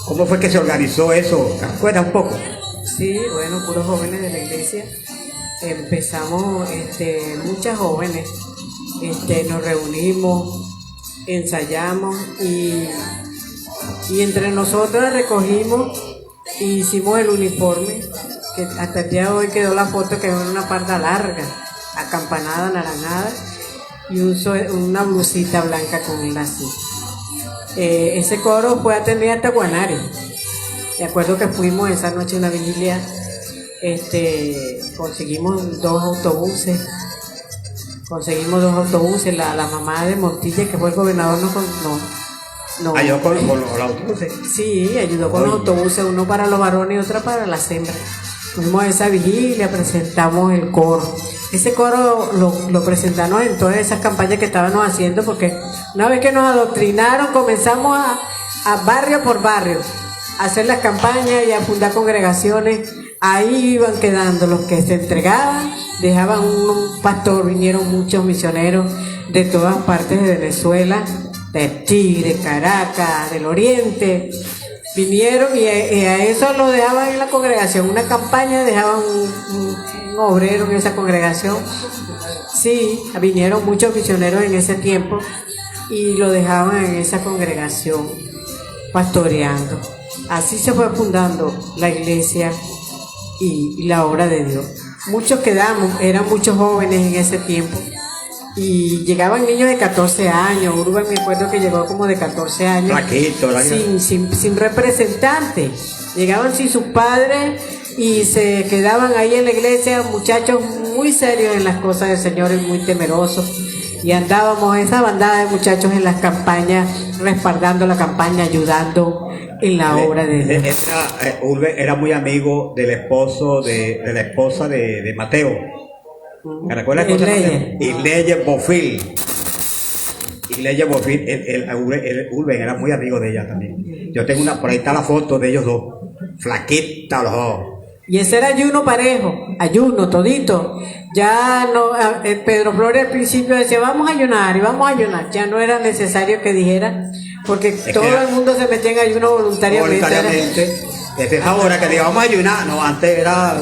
¿Cómo fue que se organizó eso? ¿Te acuerdas un poco? Sí, bueno, puros jóvenes de la iglesia. Empezamos, muchas jóvenes, nos reunimos, ensayamos y entre nosotras recogimos e hicimos el uniforme, que hasta el día de hoy quedó la foto, que es una parda larga, acampanada, anaranjada, y una blusita blanca con él así. Ese coro fue atendido hasta Guanare. De acuerdo que fuimos esa noche a una vigilia, conseguimos dos autobuses, la mamá de Montilla, que fue el gobernador, no ayudó con los autobuses. Sí, ayudó con los autobuses, uno para los varones y otro para las hembras. Fuimos a esa vigilia, presentamos el coro. Ese coro lo presentamos en todas esas campañas que estábamos haciendo, porque una vez que nos adoctrinaron, comenzamos a barrio por barrio a hacer las campañas y a fundar congregaciones. Ahí iban quedando los que se entregaban, dejaban un pastor, vinieron muchos misioneros de todas partes de Venezuela, de Tigre, Caracas, del Oriente, vinieron y a eso lo dejaban en la congregación, una campaña, dejaban un obrero en esa congregación. Sí, vinieron muchos misioneros en ese tiempo y lo dejaban en esa congregación pastoreando. Así se fue fundando la iglesia y la obra de Dios. Muchos quedamos, eran muchos jóvenes en ese tiempo y llegaban niños de 14 años. Urban, me acuerdo que llegó como de 14 años, Flaquito, sin representante, llegaban sin sus padres y se quedaban ahí en la iglesia, muchachos muy serios en las cosas del Señor y muy temerosos. Y andábamos esa bandada de muchachos en las campañas respaldando la campaña, ayudando en la obra de Dios. Urbe era muy amigo del esposo de la esposa de Mateo. ¿Me recuerdas? Isleye Bofil. Isleye Bofil, Urbe era muy amigo de ella también. Yo tengo por ahí está la foto de ellos dos, flaquitos los dos. Y ese era ayuno parejo, ayuno todito. Ya no, Pedro Flores al principio decía vamos a ayunar y vamos a ayunar. Ya no era necesario que dijera, porque todo el mundo se metía en ayuno voluntariamente. Es ahora que diga vamos a ayunar, no, antes era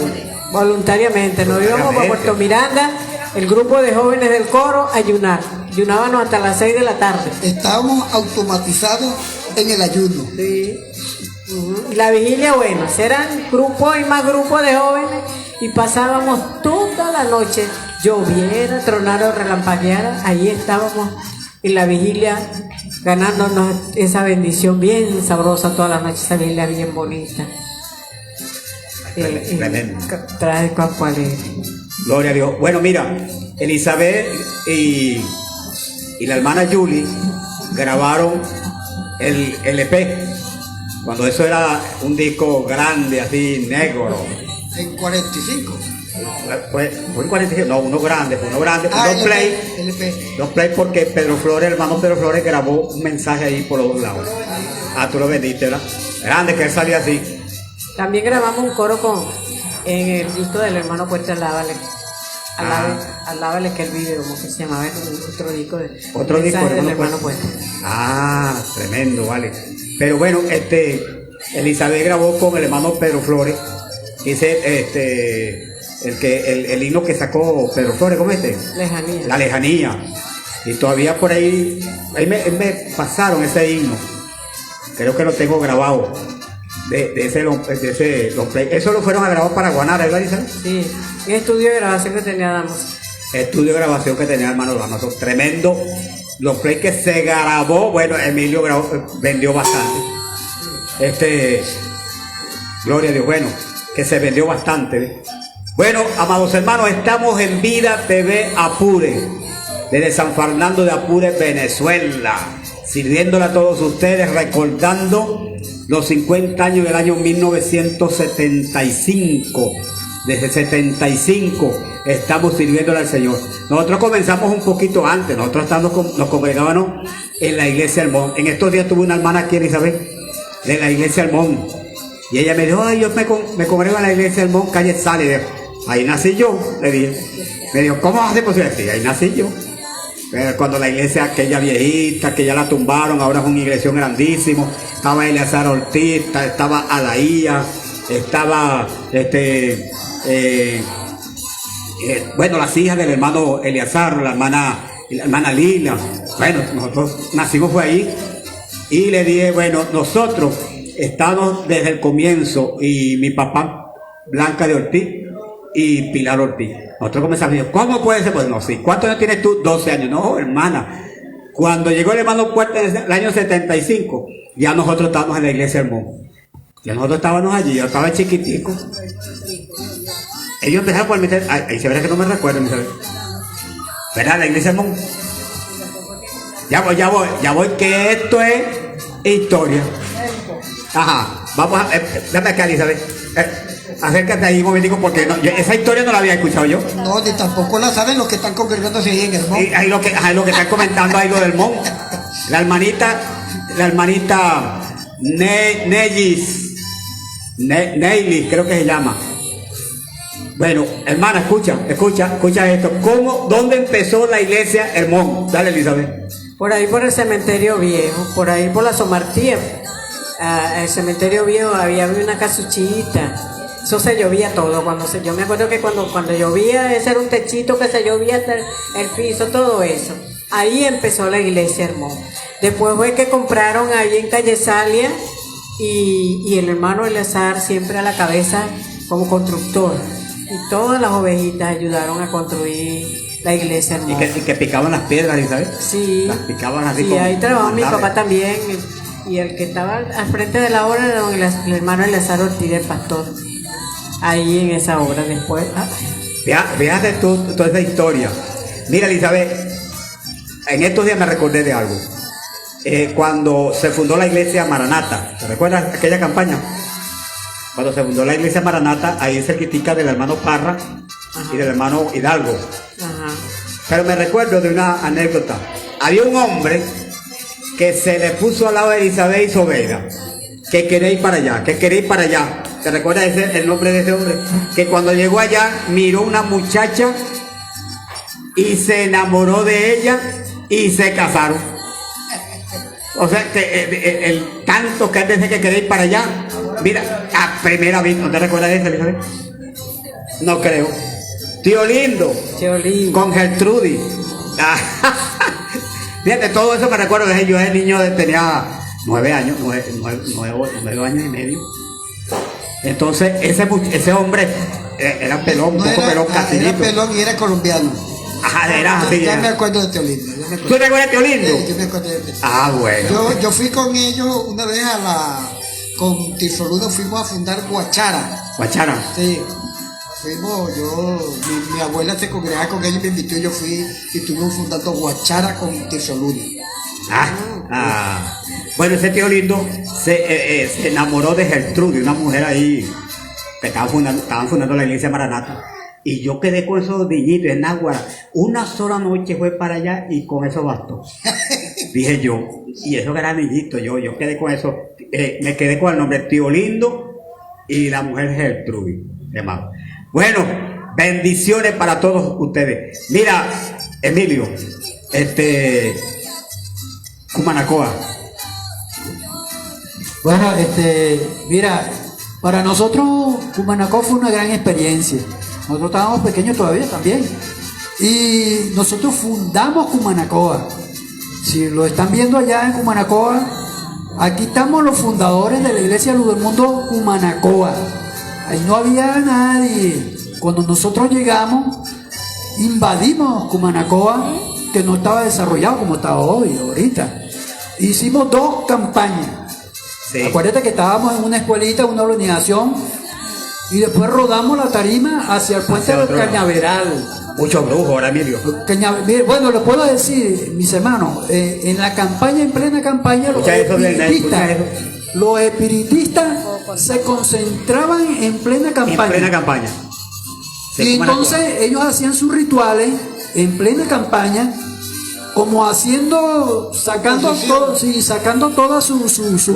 voluntariamente. Nos íbamos para Puerto Miranda, el grupo de jóvenes del coro, a ayunar. Ayunábamos hasta las 6 de la tarde. Estábamos automatizados en el ayuno. Sí. La vigilia, bueno, eran grupos y más grupos de jóvenes y pasábamos toda la noche, lloviera, tronara o relampagueara, ahí estábamos en la vigilia ganándonos esa bendición bien sabrosa toda la noche, esa vigilia bien bonita. Tremendo. Trae Campo Alegre. Gloria a Dios. Bueno, mira, Elizabeth y la hermana Julie grabaron el LP. Cuando eso era un disco grande, así, negro. En 45. Fue en 45, no, uno grande, dos play. LP. Dos play porque Pedro Flores, el hermano Pedro Flores grabó un mensaje ahí por los dos lados. Tú lo vendiste, ¿verdad? Grande, que él salía así. También grabamos un coro en el disco del hermano Puerta Alábale que él vive, como que se llamaba otro disco del hermano Puerta. Tremendo, vale. Pero bueno, Elizabeth grabó con el hermano Pedro Flores, dice el himno que sacó Pedro Flores, ¿cómo es Lejanía. La lejanía. Y todavía por ahí me pasaron ese himno. Creo que lo tengo grabado. De ese long play. Eso lo fueron a grabar para Guanara, ¿verdad, Isabel? Sí, un estudio de grabación que tenía Damos. Estudio de grabación que tenía hermano Damaso. Tremendo. Los play que se grabó, bueno, Emilio vendió bastante. Gloria a Dios, bueno, que se vendió bastante. Bueno, amados hermanos, estamos en Vida TV Apure, desde San Fernando de Apure, Venezuela, sirviéndole a todos ustedes, recordando los 50 años del año 1975. Desde 75 estamos sirviéndole al Señor. Nosotros comenzamos un poquito antes. Nosotros nos congregábamos en la iglesia Almón. En estos días tuve una hermana aquí, Elizabeth, de la iglesia Almón, y ella me dijo, yo me congrego en la iglesia Almón, calle Sale. Ahí nací yo, le dije. Me dijo, ¿cómo hace posible? Sí, ahí nací yo. Pero cuando la iglesia, aquella viejita, que ya la tumbaron, ahora es una iglesia grandísimo. Estaba Eleazar Ortiz, estaba Adaía, estaba bueno, las hijas del hermano Eleazar, la hermana Lila. Bueno, nosotros nacimos fue ahí. Y le dije, bueno, nosotros estamos desde el comienzo, y mi papá, Blanca de Ortiz y Pilar Ortiz. Nosotros comenzamos, ¿cómo puede ser? Pues no, sí. ¿Cuántos años tienes tú? 12 años. No, hermana. Cuando llegó el hermano Puerta en el año 75, ya nosotros estábamos en la iglesia Hermón. Ya nosotros estábamos allí, yo estaba chiquitico. Ellos empezaron por meter, ahí se verá que no me recuerdo, ¿verdad? La iglesia Hermón. Ya voy, que esto es historia. Ajá, vamos a, dame acá, Elizabeth. Acércate ahí un momentico, porque esa historia no la había escuchado yo. No, ni tampoco la saben los que están congregándose ahí en el Mon. Y ahí lo que están comentando ahí lo del Mon. La hermanita Neylis, creo que se llama. Bueno, hermana, escucha esto. ¿Dónde empezó la iglesia El Mon? Dale, Elizabeth. Por ahí por el cementerio viejo, por ahí por la Somartía. El cementerio viejo había una casuchita. Eso se llovía todo. Yo me acuerdo que cuando llovía, ese era un techito que se llovía hasta el piso, todo eso. Ahí empezó la iglesia Hermón. Después fue que compraron ahí en Calle Salia, y el hermano Eleazar siempre a la cabeza como constructor. Y todas las ovejitas ayudaron a construir la iglesia Hermón. Y que picaban las piedras, ¿sabes? Sí. Las picaban así. Y ahí trabajó mi papá también. Y el que estaba al frente de la obra era el hermano Eleazar Ortiz, el pastor. Ahí en esa obra después. Fíjate tú toda esa historia. Mira, Elizabeth, en estos días me recordé de algo. cuando se fundó la iglesia Maranata. ¿Te recuerdas aquella campaña? Cuando se fundó la iglesia Maranata, ahí cerquitica del hermano Parra y del hermano Hidalgo. Ajá. Pero me recuerdo de una anécdota. Había un hombre que se le puso al lado de Elizabeth y Sobeida, que quería ir para allá, que quería ir para allá. ¿Te recuerdas el nombre de ese hombre? Que cuando llegó allá miró una muchacha y se enamoró de ella y se casaron. O sea, que el tanto que él decía que quería ir para allá, mira, a primera vista, ¿no te recuerdas de eso, Elizabeth? No creo. Tío Lindo, con Gertrudis. Fíjate, todo eso me recuerdo que yo de niño tenía 9 años, 9 años y medio. Entonces, ese hombre era pelón, un poco pelón, casinito. Era pelón y era colombiano. Ajá, era así. Ya me acuerdo de Tío Lindo. ¿Tú te acuerdas de Tío Lindo? Sí, yo me acuerdo de Tío Lindo. Ah, bueno. Yo fui con ellos una vez con Tifoludo, fuimos a fundar Guachara. Guachara. Sí. Fuimos, mi abuela se congregaba con ellos y me invitó y yo fui y estuvimos fundando Guachara con Tifoludo. Bueno, ese Tío Lindo se enamoró de Gertrudis, una mujer ahí que estaban fundando la iglesia Maranata. Y yo quedé con esos niñitos en Náguara. Una sola noche fue para allá y con eso bastó. Dije yo, y eso que era niñito, yo quedé con eso. Me quedé con el nombre Tío Lindo y la mujer Gertrudis, hermano. Bueno, bendiciones para todos ustedes. Mira, Emilio, Cumanacoa. Bueno, mira, para nosotros Cumanacoa fue una gran experiencia. Nosotros estábamos pequeños todavía también. Y nosotros fundamos Cumanacoa. Si lo están viendo allá en Cumanacoa, aquí estamos los fundadores de la iglesia Luz del Mundo Cumanacoa. Ahí no había nadie. Cuando nosotros llegamos, invadimos Cumanacoa, que no estaba desarrollado como está hoy, ahorita. Hicimos 2 campañas. Sí. Acuérdate que estábamos en una escuelita, una organización, y después rodamos la tarima hacia el puente del Cañaveral. Mucho brujo, ahora Emilio. Bueno, le puedo decir, mis hermanos, en la campaña, en plena campaña, los espiritistas se concentraban en plena campaña. En plena campaña. Y entonces ellos hacían sus rituales en plena campaña, como sacando toda su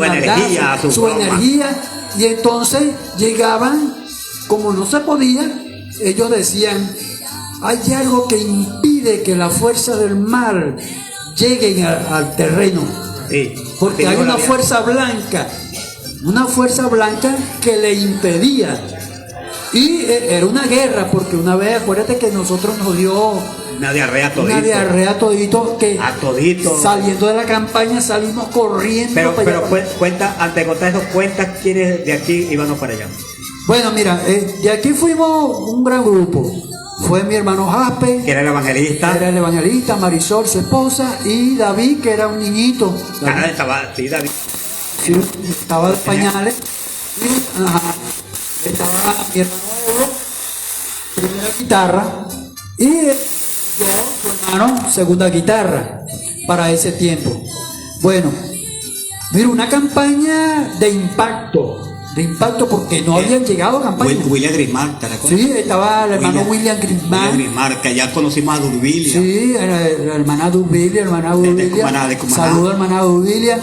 energía, su energía, y entonces llegaban, como no se podía, ellos decían, hay algo que impide que la fuerza del mal lleguen al terreno. Sí, porque hay una fuerza blanca que le impedía. Y era una guerra, porque una vez, acuérdate que nosotros nos dio una diarrea todito, que saliendo de la campaña salimos corriendo. Pero cuenta, antes de contar eso, cuenta quiénes de aquí íbamos para allá. Bueno, mira, de aquí fuimos un gran grupo. Fue mi hermano Jaspe, que era el evangelista. Marisol, su esposa, y David, que era un niñito. David. Sí, estaba de pañales. Estaba mi hermano Euro, primera guitarra, y yo, su hermano, segunda guitarra, para ese tiempo. Bueno, mira, una campaña de impacto porque no habían llegado a campaña. William Grismar, ¿te recuerdas? Sí, estaba el hermano William Grismar. Que ya conocimos a Durbilia. Sí, la hermana Durbilia, Saludos, hermana Durbilia.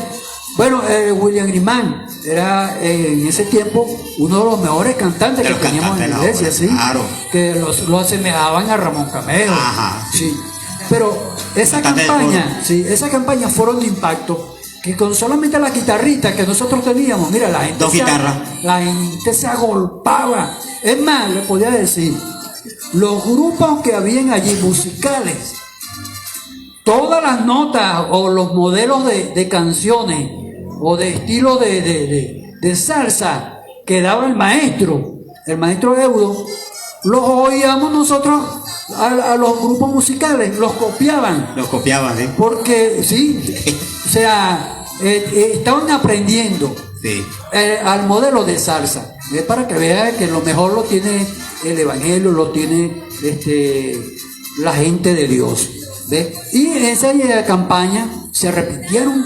Bueno, William Grismar era en ese tiempo uno de los mejores cantantes que teníamos en la iglesia, ¿sí? Claro. Que lo asemejaban a Ramón Camejo. Ajá. Sí. Pero esa campaña fueron de impacto, que con solamente la guitarrita que nosotros teníamos, mira, la gente se agolpaba. Es más, le podía decir, los grupos que habían allí musicales, todas las notas o los modelos de canciones o de estilo de salsa que daba el maestro Eudo, los oíamos nosotros a los grupos musicales, los copiaban. ¿Sí? Porque, sí, o sea, estaban aprendiendo al modelo de salsa. Es para que vean que lo mejor lo tiene el evangelio, lo tiene la gente de Dios. ¿Ves? Y en esa campaña se repitieron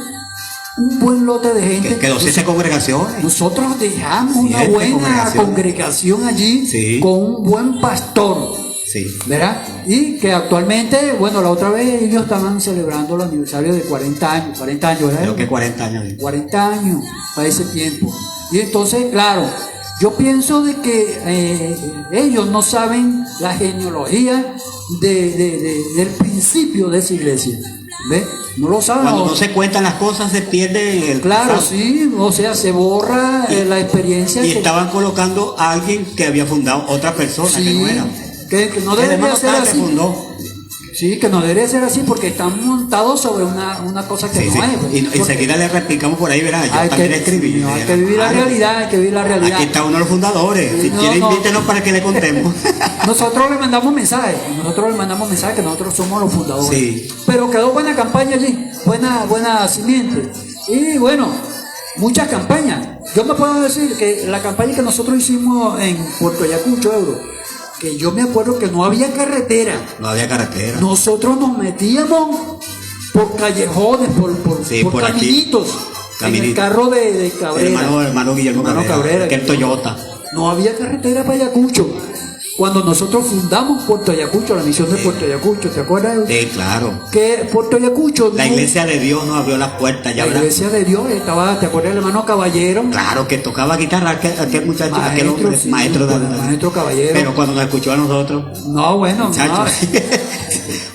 un buen lote de gente. Que 12 congregaciones. Nosotros dejamos una 7 buena congregación allí, Sí. con un buen pastor, Sí. ¿verdad? Y que actualmente, bueno, la otra vez ellos estaban celebrando el aniversario de 40 años, ¿verdad? Creo que 40 años. 40 años para ese tiempo. Y entonces, claro, yo pienso de que ellos no saben la genealogía del principio de esa iglesia. ¿Ves? No lo saben. Cuando no se cuentan las cosas se pierde el Claro, pasado. sí, o sea, se borra la experiencia. Y que- estaban colocando a alguien que había fundado otra persona que sí, no era. que no El debería hermano ser tal que así. fundó. Sí, que no debería ser así porque están montados sobre una cosa que Sí, no sí. es. pues. Y Porque enseguida le replicamos por ahí, verá. Yo hay también que, escribí. no, hay que vivir la realidad, hay que vivir la realidad. Aquí está uno de los fundadores. Si No, quiere, no. invítenos para que le contemos. Nosotros le mandamos mensajes, que nosotros somos los fundadores. Sí. Pero quedó buena campaña allí, buena simiente. Y bueno, muchas campañas. Yo me puedo decir que la campaña que nosotros hicimos en Puerto Ayacucho, que yo me acuerdo que no había carretera. No había carretera. Nosotros nos metíamos por callejones, Sí, por por aquí. caminitos, en el carro de Cabrera. Hermano Guillermo Hermano Cabrera. Que el que- Toyota. No había carretera para Ayacucho. Cuando nosotros fundamos Puerto Ayacucho, la misión de Puerto Ayacucho, ¿te acuerdas? Sí, claro. Que Puerto Ayacucho, La no- iglesia de Dios nos abrió las puertas. Ya la habrá- iglesia de Dios estaba, ¿te acuerdas el hermano Caballero? Claro, que tocaba guitarra aquel muchacho, aquel hombre, sí, maestro de maestro Caballero. Pero cuando nos escuchó a nosotros, No, bueno, muchacho. no.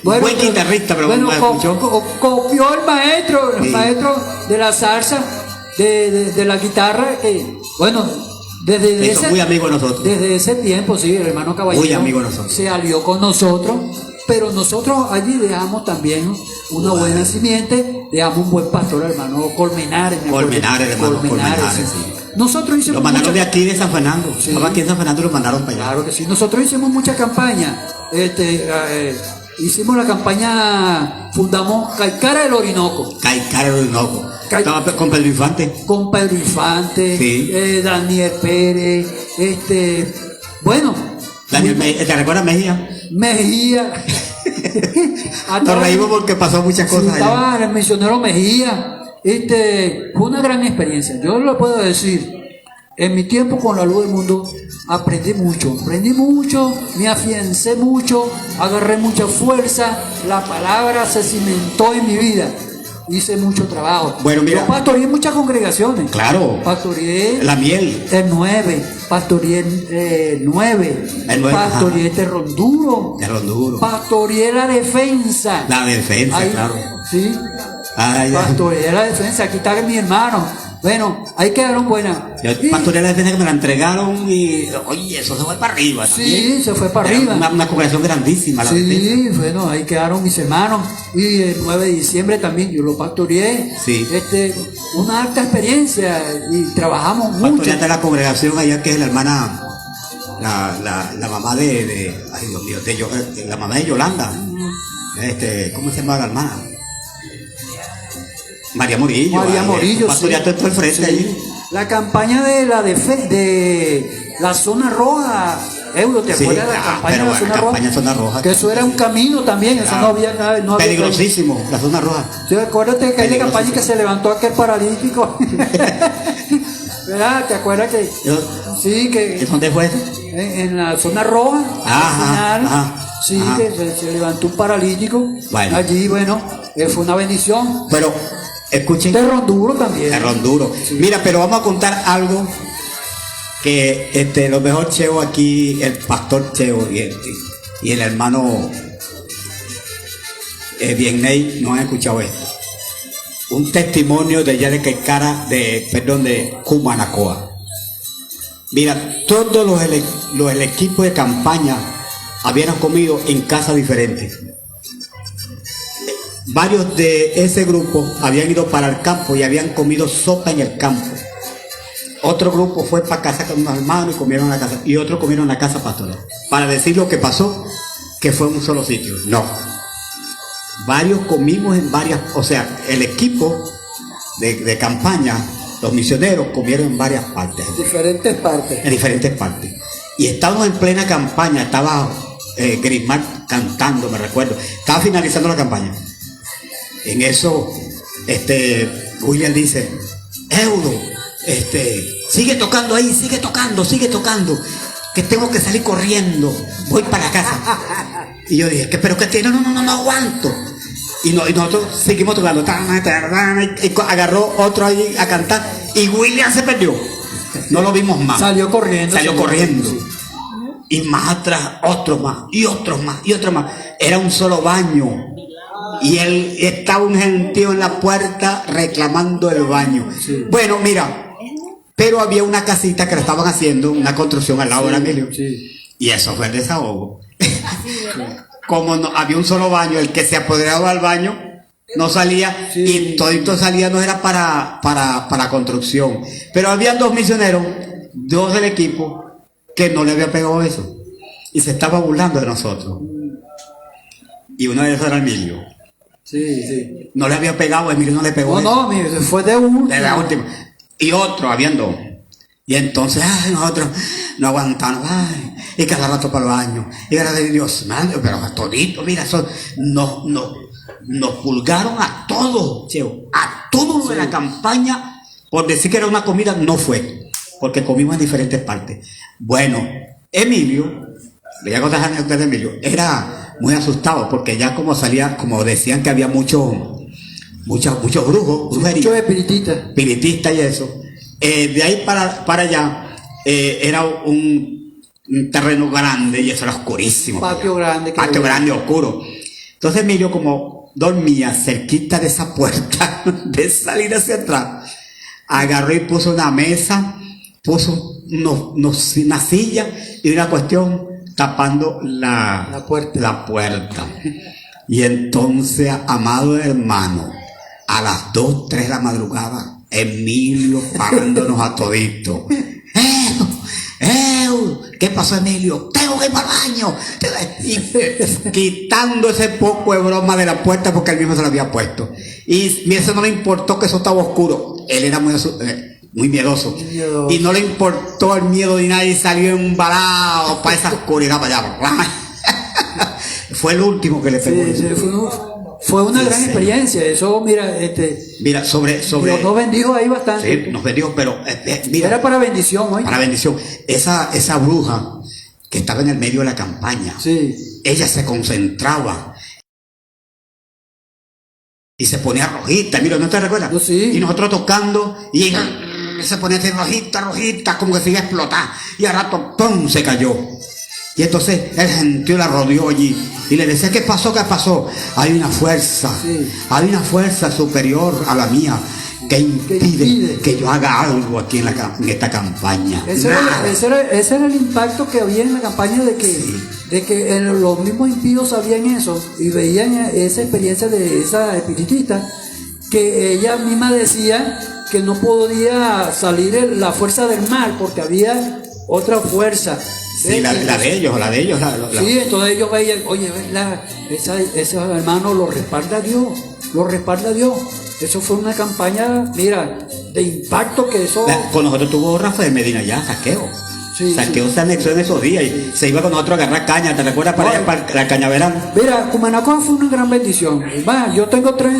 Buen guitarrista, pero bueno, nos escuchó. copió el Sí. maestro de la salsa, de la guitarra, que, bueno, desde Se hizo muy amigo de nosotros. Desde ese tiempo, sí, el hermano Caballero Muy amigo de nosotros. se alió con nosotros, pero nosotros allí dejamos también una buena simiente, dejamos un buen pastor, hermano Colmenares. me acuerdo. Colmenares, hermano, Colmenares, sí. Nosotros hicimos Lo mandaron mucha- de aquí de San Fernando. Sí. Estaba aquí en San Fernando y lo mandaron para allá. Claro que sí, nosotros hicimos mucha campaña. Hicimos la campaña, fundamos Caicara del Orinoco, Caicara del Orinoco. Cai- Estaba con Pedro Infante. con Pedro Infante, Sí. Daniel Pérez, bueno, ¿Te recuerdas Mejía? Mejía. Nos reímos porque pasó muchas Sí, cosas allá. estaba el misionero Mejía. Fue una gran experiencia. Yo lo puedo decir. En mi tiempo con la luz del mundo aprendí mucho, me afiancé mucho, agarré mucha fuerza, la palabra se cimentó en mi vida, hice mucho trabajo. Bueno, mira. Yo pastoreé muchas congregaciones. Claro. Pastoreé La miel. el 9, pastoreé el 9, El 9, pastoreé ajá. Terronduro, De Ronduro. pastoreé la defensa. La defensa, Ahí, claro. Sí, Ay, ay. pastoreé la defensa, aquí está mi hermano. Bueno, ahí quedaron buenas. Yo Y- pastoreé la defensa que me la entregaron y, oye, eso se fue para arriba. Sí, también. se fue para Era arriba. Una congregación grandísima, la defensa. Sí, bueno, ahí quedaron mis hermanos. Y el 9 de diciembre también yo lo pastoreé. Sí. Una alta experiencia y trabajamos mucho. Pastoreaste la congregación allá que es la hermana, la mamá ay Dios mío, la mamá de Yolanda. ¿Cómo se llama la hermana? María Morillo. María ahí, Morillo, pastoreaste todo el frente sí. allí. La campaña de la zona roja, ¿te Sí, acuerdas de la campaña pero de la bueno, zona campaña roja? zona roja. Que eso era un camino también, eso no había no había- Peligrosísimo, la zona roja. Sí, acuérdate que hay de Peligroso. campaña que se levantó aquel paralítico. ¿Verdad? ¿Te acuerdas que? Sí, que ¿Dónde fue eso? en la zona roja, Ajá, al final, ajá, sí, ajá. que se levantó un paralítico. Bueno. Allí, bueno, fue una bendición. Pero, escuchen. De Ronduro también. De Ronduro. Mira, pero vamos a contar algo que lo mejor Cheo aquí, el pastor Cheo y el hermano Vienney no han escuchado esto. Un testimonio de allá de Caicara, de Cumanacoa. Mira, todos los equipos de campaña habían comido en casas diferentes. Varios de ese grupo habían ido para el campo y habían comido sopa en el campo. Otro grupo fue para casa con unos hermanos y comieron en la casa. Y otros comieron en la casa pastoral. Para decir lo que pasó, que fue en un solo sitio. No. Varios comimos en varias, o sea, el equipo de campaña, los misioneros comieron en varias partes. Diferentes partes. En diferentes partes. Y estábamos en plena campaña, estaba Grismar cantando, me recuerdo. Estaba finalizando la campaña. En eso, William dice, Eudo, sigue tocando ahí, sigue tocando, que tengo que salir corriendo, voy para la casa. Y yo dije, pero que tiene, no aguanto. Y nosotros seguimos tocando, y agarró otro ahí a cantar, y William se perdió. No lo vimos más. Salió corriendo. Sí. Y más atrás, otros más. Era un solo baño. Y él estaba un gentío en la puerta reclamando el baño. Sí. Bueno, mira, pero había una casita que la estaban haciendo, una construcción al lado de Emilio. Sí. Y eso fue el desahogo. Como no, había un solo baño, el que se apoderaba del baño no salía, Sí. y todito salía, no era para construcción. Pero habían dos misioneros, dos del equipo, que no le había pegado eso. Y se estaba burlando de nosotros. Y uno de esos era Emilio. Sí. No le había pegado, Emilio no le pegó. No, mire, fue de uno. De la última. Y otro, habían dos. Y entonces, nosotros no aguantamos, y cada rato para el baño. Y era de Dios, madre, pero a todito, mira, eso, nos pulgaron a todos, Cheo, a todos de la campaña, por decir que era una comida, no fue, porque comimos en diferentes partes. Bueno, Emilio, le voy a contar anécdotas de Emilio, era muy asustado, porque ya como salía, como decían que había muchos brujos, brujería. Muchos espiritistas. Espiritistas y eso. De ahí para allá era un terreno grande y eso era oscurísimo. Patio grande. Patio grande, oscuro. Entonces Emilio, como dormía cerquita de esa puerta de salir hacia atrás, agarró y puso una mesa, puso una silla y una cuestión tapando la puerta. Y entonces, amado hermano, a las 2, 3 de la madrugada, Emilio parándonos a todito. ¿Qué pasó, Emilio? Tengo que ir para el baño. Y quitando ese poco de broma de la puerta porque él mismo se lo había puesto. Y eso no le importó que eso estaba oscuro. Él era muy miedoso. Y no le importó el miedo de nadie y salió embalado para esa oscuridad para allá. Fue el último que le pegó. Sí, fue una gran experiencia. Eso, mira, sobre Dios nos bendijo ahí bastante. Sí, nos bendijo, pero mira, era para bendición, ¿no? para bendición. Esa bruja que estaba en el medio de la campaña, Sí. ella se concentraba y se ponía rojita. Mira, ¿no te recuerdas? Yo sí. Y nosotros tocando y ella se ponía así rojita, como que se iba a explotar. Y al rato, ¡pum!, se cayó. Y entonces el gentío la rodeó allí y le decía, ¿qué pasó? Hay una fuerza superior a la mía que impide que yo haga algo aquí en esta campaña. Ese era el impacto que había en la campaña de que los mismos impíos sabían eso y veían esa experiencia de esa espiritista, que ella misma decía que no podía salir la fuerza del mal porque había otra fuerza. Sí, la de ellos. Sí, entonces ellos veían, oye, ese hermano lo respalda Dios. Eso fue una campaña, mira, de impacto que eso... Con nosotros tuvo Rafael Medina ya, Saqueo. Saqueo se anexó en esos días y se iba con nosotros a agarrar caña, ¿te recuerdas? Para allá, para la cañaveral. Mira, Cumanacua fue una gran bendición. Yo tengo 3...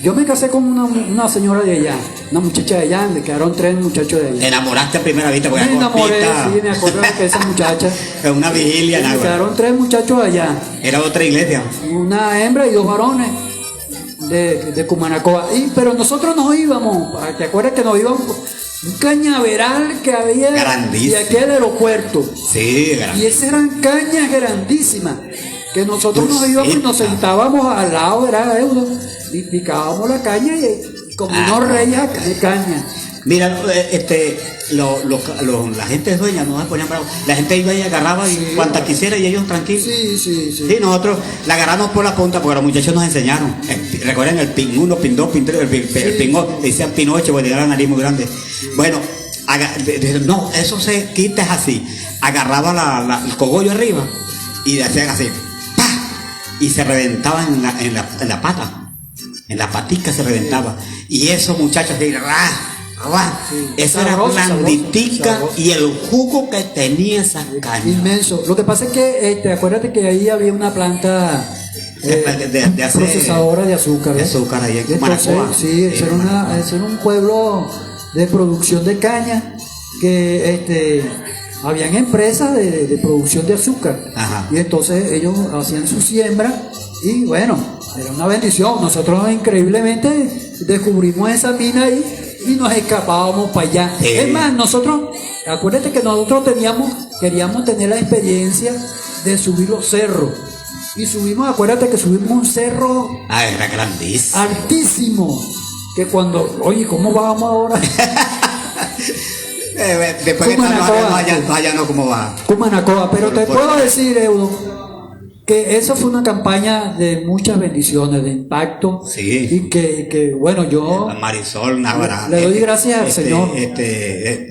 Yo me casé con una señora de allá, una muchacha de allá, me quedaron 3 muchachos de allá. ¿Te enamoraste a primera vista? Me enamoré, sí, me acuerdo que esa muchacha. En una vigilia, Me quedaron 3 muchachos allá. Era otra iglesia. Una hembra y 2 varones de Cumanacoa. Pero nosotros nos íbamos, ¿te acuerdas que nos íbamos? Un cañaveral que había grandísimo. de aquí al aeropuerto. Sí, grandísimo. Y esas eran cañas grandísimas. Que nosotros nos íbamos y nos sentábamos al lado, era Eudo, y picábamos la caña y como unos reyes de caña. Mira, la gente dueña no se ponían bravos. La gente iba y agarraba cuantas quisiera y ellos tranquilos. Sí, nosotros la agarramos por la punta porque los muchachos nos enseñaron. Recuerden el pin 1, pin 2, pin 3, el pin 8, decían pin 8 porque tenía la nariz muy grande. Bueno, no, eso se quita es así. Agarraba el cogollo arriba y hacían así. Y se reventaba en la pata, en la patica se reventaba. Y esos muchachos que esa era blanditica y el jugo que tenía esa caña. Inmenso. Lo que pasa es que acuérdate que ahí había una planta de hacer procesadora de azúcar. de azúcar ahí en Entonces, Manacoa. sí, ese era un pueblo de producción de caña que habían empresas de producción de azúcar. Ajá. Y entonces ellos hacían su siembra y bueno, era una bendición. Nosotros increíblemente descubrimos esa mina ahí y nos escapábamos para allá. Sí. Es más, acuérdate que nosotros queríamos tener la experiencia de subir los cerros. Y acuérdate que subimos un cerro Ah, era grandísimo. altísimo. Que oye, ¿cómo vamos ahora? Después que Cumanacoa. estamos allá no, ¿cómo va? Cumanacoa. Pero te Por- puedo decir, Eudo, que esa fue una campaña de muchas bendiciones, de impacto. Sí. Y que bueno, yo Marisol, Návarra. Le doy gracias al Señor.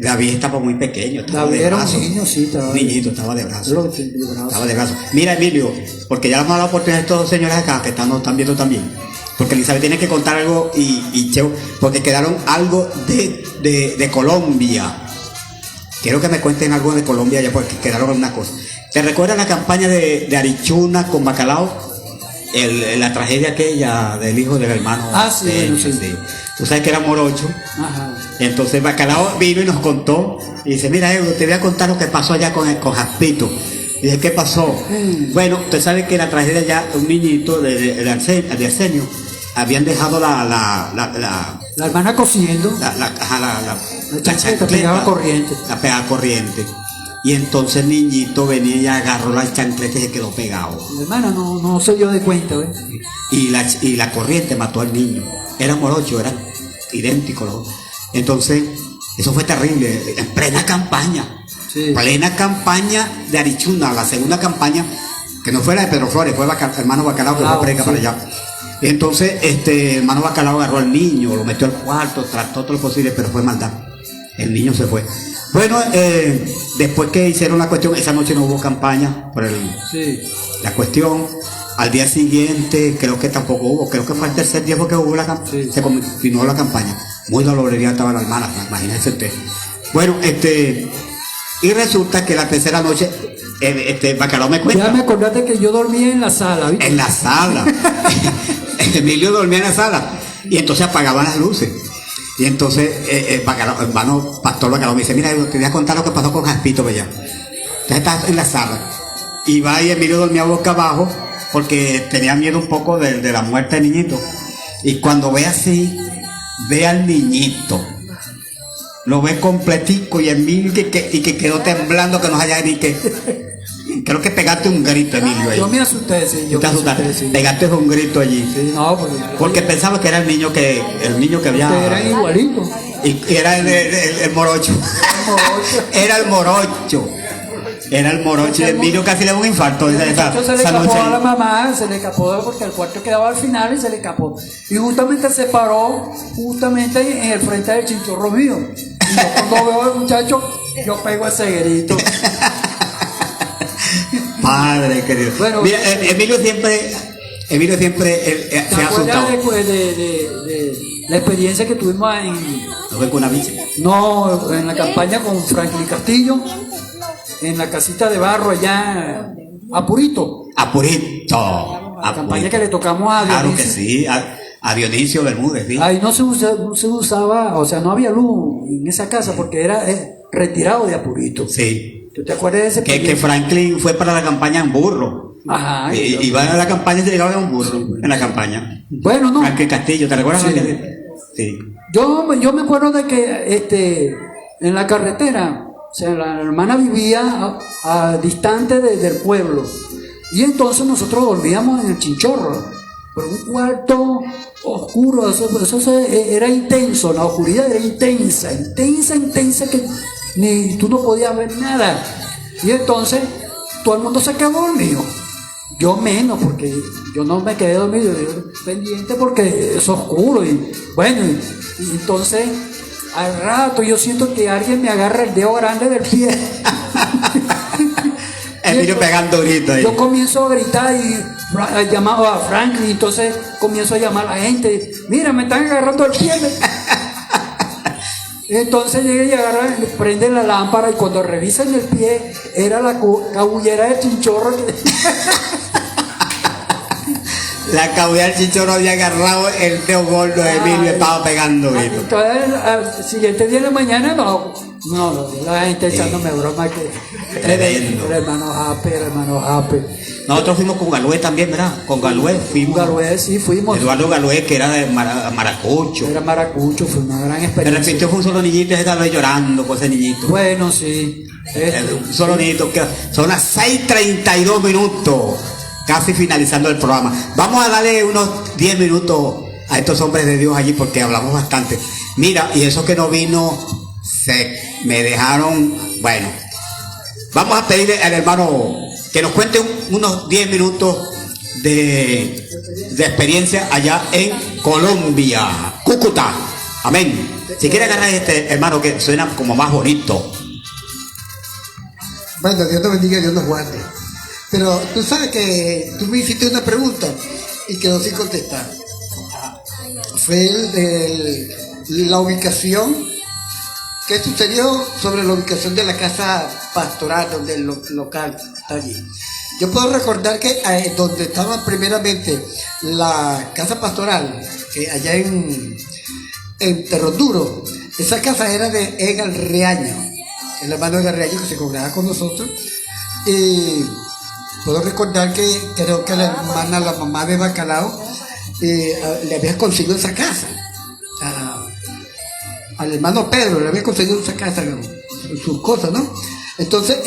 David estaba muy pequeño, estaba David de era un brazo. niño, sí, estaba Un niñito, estaba de brazo. lo que de brazo. Estaba de brazo. Mira, Emilio, porque ya le hemos dado la oportunidad a estos señores acá que nos están viendo también. Porque Elizabeth tiene que contar algo y Cheo, porque quedaron algo de Colombia. Quiero que me cuenten algo de Colombia ya porque quedaron una cosa. ¿Te recuerdas la campaña de Arichuna con Bacalao? La tragedia aquella del hijo del hermano. Ah, sí, de bueno, ellos, sí. Tú sabes que era morocho. Ajá. Entonces Bacalao vino y nos contó. Y dice, mira, Euro, te voy a contar lo que pasó allá con Jaspito. Y dije, ¿qué pasó? Bueno, usted sabe que la tragedia ya, un niñito de Arsenio, habían dejado La hermana cosiendo. la chancleta pegaba corriente. La pegaba corriente. Y entonces el niñito venía y agarró la chancleta y se quedó pegado. La hermana no se dio de cuenta, ¿ves? Y la corriente mató al niño. Eran morochos, eran idénticos los dos. Entonces, eso fue terrible. En plena campaña. Sí. Plena campaña de Arichuna, la segunda campaña, que no fue la de Pedro Flores, fue hermano Bacalao que fue predica para allá. Y entonces, hermano Bacalao agarró al niño, lo metió al cuarto, trató todo lo posible, pero fue maldad. El niño se fue. Bueno, después que hicieron la cuestión, esa noche no hubo campaña por la cuestión. Al día siguiente, creo que tampoco hubo, creo que fue el tercer día porque hubo se continuó la campaña. Muy dolorida estaba la hermana, imagínense usted. Bueno, y resulta que la tercera noche, Bacalao me cuenta. Ya me acordaste que yo dormía en la sala, ¿viste? En la sala. Emilio dormía en la sala. Y entonces apagaban las luces. Y entonces, hermano Pastor Bacalao me dice, mira, te voy a contar lo que pasó con Jaspito, ¿verdad? Entonces está en la sala. Y va y Emilio dormía boca abajo porque tenía miedo un poco de la muerte del niñito. Y cuando ve así, ve al niñito. Lo ve completico y Emilio que quedó temblando, que no haya ni que... Creo que pegaste un grito, Emilio, ahí. Yo me asusté, sí. ¿Te asustaste? Sí. Pegaste un grito allí. Sí, no, Porque pensaba que era el niño que había... que eran igualitos. Y era el morocho. Era el morocho. Era el morocho. Y Emilio casi le dio un infarto El muchacho se le escapó a la noche. mamá, se le escapó porque el cuarto quedaba al final y se le escapó. Y justamente se paró en el frente del chinchorro mío. Y yo cuando veo al muchacho, yo pego ese grito. Padre querido. Bueno, mira, Emilio siempre se ¿Te ha asustado. acuerdas de la experiencia que tuvimos ¿No ven con una bicha? en la campaña con Franklin Castillo, en la casita de barro allá, Apurito? Apurito. La campaña que le tocamos a Claro Dionisio. que sí, a Dionisio Bermúdez, sí. Ahí no se usaba, o sea, no había luz en esa casa porque era retirado de Apurito. Sí. ¿Tú te acuerdas de ese Que proyecto? Franklin fue para la campaña en burro. Ajá. Y iba a la campaña y se llegaba en un burro en la campaña. Bueno, no. Franklin Castillo, ¿te recuerdas? Sí. Franklin? Sí. Yo me acuerdo de que en la carretera, o sea, la hermana vivía distante del pueblo. Y entonces nosotros dormíamos en el chinchorro. Pero un cuarto oscuro, era intenso, la oscuridad era intensa que ni tú no podías ver nada. Y entonces todo el mundo se quedó dormido. Yo menos, porque yo no me quedé dormido, yo pendiente porque es oscuro. Y bueno, y entonces al rato yo siento que alguien me agarra el dedo grande del pie. Emilio pegando grito ahí. Yo comienzo a gritar y llamaba a Franklin, entonces comienzo a llamar a la gente. Mira, me están agarrando el pie. Entonces llegué y agarran, prenden la lámpara y cuando revisan el pie era la cabullera del chinchorro. La caudal chichorro había agarrado el dedo gordo de Emilio y estaba pegando grito. Entonces, al siguiente día de la mañana, la gente echándome broma que Tremendo. el hermano Jape. Nosotros fuimos con Galué también, ¿verdad? Con Galué fuimos. Galué, sí, fuimos. Eduardo Galué, que era de Maracucho. Era maracucho, fue una gran De experiencia. repente fue un solo niñito y se estaba llorando por ese niñito. Bueno, sí. Un solo niñito que son las 6:32 minutos, casi finalizando el programa. Vamos a darle unos 10 minutos a estos hombres de Dios allí porque hablamos bastante. Mira, y eso que no vino, me dejaron, bueno, vamos a pedirle al hermano que nos cuente unos 10 minutos de experiencia allá en Colombia, Cúcuta. Amén. Si quiere agarrar este hermano que suena como más bonito. Bueno, Dios te bendiga, Dios nos guarde. Pero tú sabes que tú me hiciste una pregunta y quedó sin contestar. Fue la ubicación. ¿Qué sucedió sobre la ubicación de la casa pastoral, donde el local está allí? Yo puedo recordar que donde estaba primeramente la casa pastoral, allá en Terro Duro, esa casa era de Egal Reaño, el hermano Egal Reaño que se congregaba con nosotros. Y puedo recordar que creo que la mamá de Bacalao, le había conseguido esa casa. Al hermano Pedro le había conseguido esa casa, sus cosas, ¿no? Entonces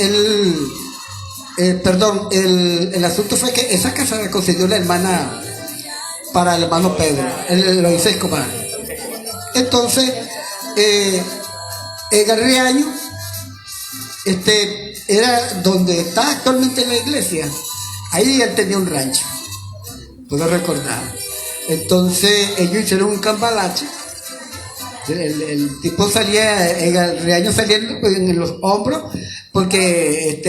el asunto fue que esa casa la consiguió la hermana para el hermano Pedro, lo hice Escobar. Entonces, el Garriaño, era donde está actualmente la iglesia. Ahí él tenía un rancho, puedo recordar. Entonces ellos hicieron un cambalache. El tipo salía, el reaño salía en los hombros, porque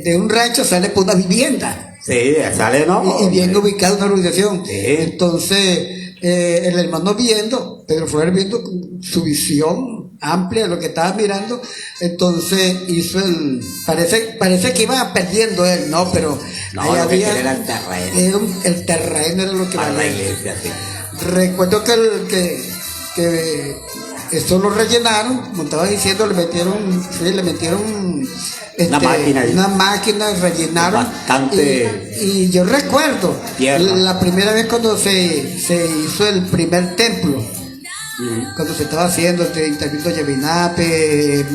de un rancho sale por una vivienda. Sí, sale, ¿no? Y bien ubicado una urbanización. Sí. Entonces, el hermano viendo, Pedro Flores viendo su visión amplia de lo que estaba mirando, entonces hizo parece que iba perdiendo él, ¿no? Pero No, ahí lo que había, quería era el terreno. el terreno era lo que Para la valía. iglesia, sí. Recuerdo que esto lo rellenaron, como estaba diciendo, le metieron Una máquina ahí. rellenaron Bastante y yo recuerdo tierra. la primera vez cuando se hizo el primer templo, cuando se estaba haciendo intervino Yevinape,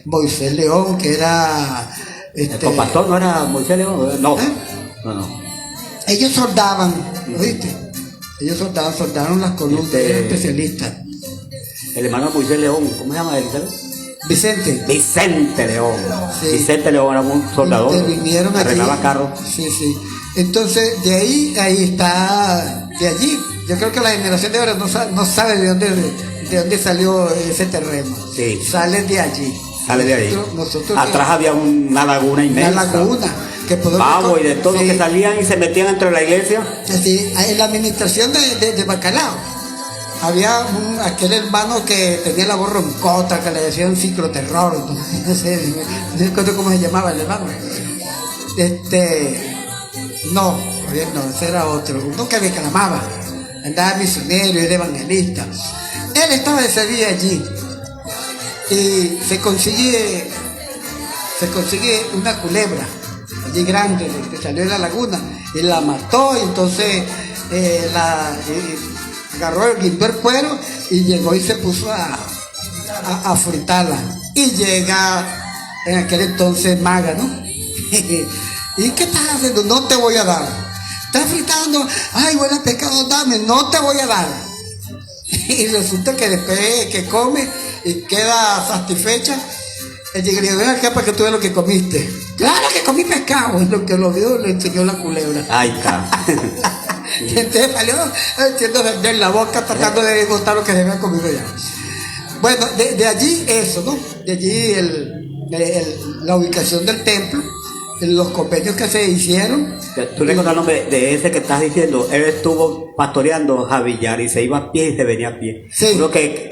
Moisés León, que era El compastor no era Moisés León, no. ¿Eh? No. Ellos soldaban, ¿oíste? Ellos soldaron las columnas, eran especialistas. El hermano Moisés León, ¿cómo se llama él? Vicente. Vicente León. Sí. Vicente León era un soldador. Intervinieron allí. Arreglaba carros. Sí. Entonces, ahí está, de allí. Yo creo que la generación de ahora no sabe de dónde salió ese terreno. Sí. Sale de allí. Sale de ahí. Nosotros Atrás había una laguna inmensa. una laguna. Que Pavo y de todo sí, que salían y se metían dentro de la iglesia. sí, en la administración de Bacalao había aquel hermano que tenía la voz roncota, que le decían cicloterror, no sé cómo se llamaba el hermano. No, ese era otro, uno que me clamaba, andaba misionero, era evangelista. Él estaba ese día allí y se consigue una culebra allí grande que salió de la laguna y la mató, y entonces agarró, limpió el cuero y llegó y se puso a fritarla, y llega en aquel entonces Maga, ¿no? ¿Y qué estás haciendo? No te voy a dar. Estás fritando, ay, huele pecado, dame, no te voy a dar. Y resulta que después que come y queda satisfecha, el llegaría, ven acá para que tú veas lo que comiste. Claro que comí pescado, es lo que lo vio, le enseñó la culebra. Ay, está. Y entonces salió entiendo de la boca tratando de botar lo que se había comido ya. Bueno, de allí eso, ¿no? De allí la ubicación del templo, los convenios que se hicieron. Tú recuerdas el nombre de ese que estás diciendo. Él estuvo pastoreando Javillar y se iba a pie y se venía a pie. Sí. Uno que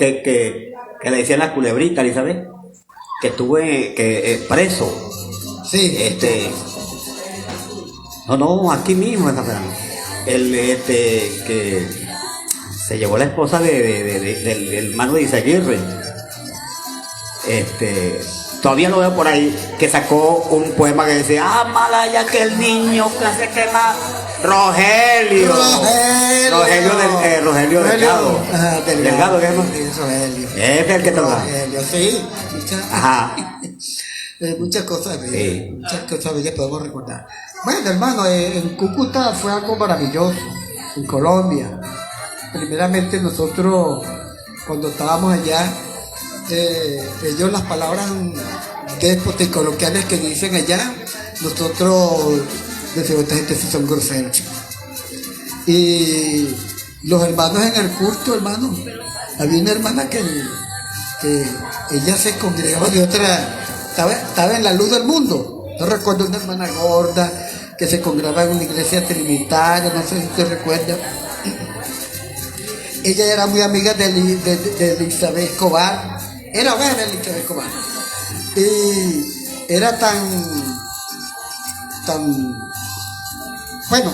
le decían la culebrita, Elizabeth, que estuvo preso. Sí. No, aquí mismo en San Fernando. que se llevó la esposa del hermano de Izaguirre. Todavía lo veo por ahí, que sacó un poema que decía: Malaya que el niño que se quema. Rogelio Delgado. Delgado, ¿qué es? Rogelio. Es el que toca. Rogelio, sí. Ajá. Muchas cosas, Sí. muchas cosas que podemos recordar. Bueno, hermano, en Cúcuta fue algo maravilloso, en Colombia. Primeramente nosotros, cuando estábamos allá, ellos las palabras déspotas y coloquiales que dicen allá, nosotros decimos: esta gente sí son groseros. Y los hermanos en el culto, hermano, había una hermana que ella se congregaba de otra, estaba en la luz del mundo. No recuerdo, una hermana gorda que se congregaba en una iglesia trinitaria, no sé si usted recuerda. Ella era muy amiga de Elizabeth Escobar. Era buena Elizabeth Escobar. Y era tan bueno,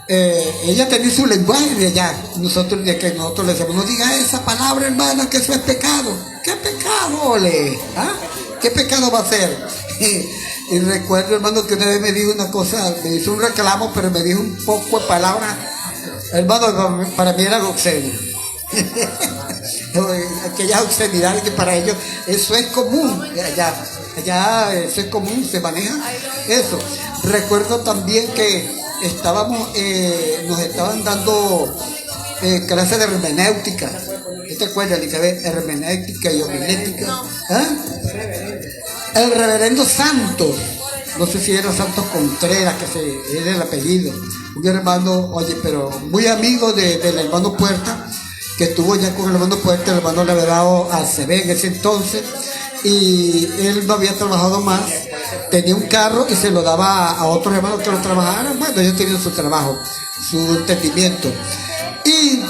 ella tenía su lenguaje de allá. Nosotros le decíamos: no diga esa palabra, hermana, que eso es pecado. ¿Qué pecado, ole? ¿Ah? ¿Qué pecado va a ser? Y recuerdo, hermano, que una vez me dijo una cosa, me hizo un reclamo, pero me dijo un poco de palabras, hermano, para mí era obscena. Aquellas obscenidades que para ellos eso es común, allá eso es común, se maneja eso. Recuerdo también que nos estaban dando clases de hermenéutica. ¿Qué te acuerdas, Elizabeth? Hermenéutica y homilética. ¿Ah? El reverendo Santos, no sé si era Santos Contreras, que era el apellido, un hermano, oye, pero muy amigo del hermano Puerta, que estuvo ya con el hermano Puerta. El hermano le había dado a CB en ese entonces, y él no había trabajado más, tenía un carro y se lo daba a otros hermanos que lo trabajaran. Bueno, ellos tenían su trabajo, su entendimiento. Y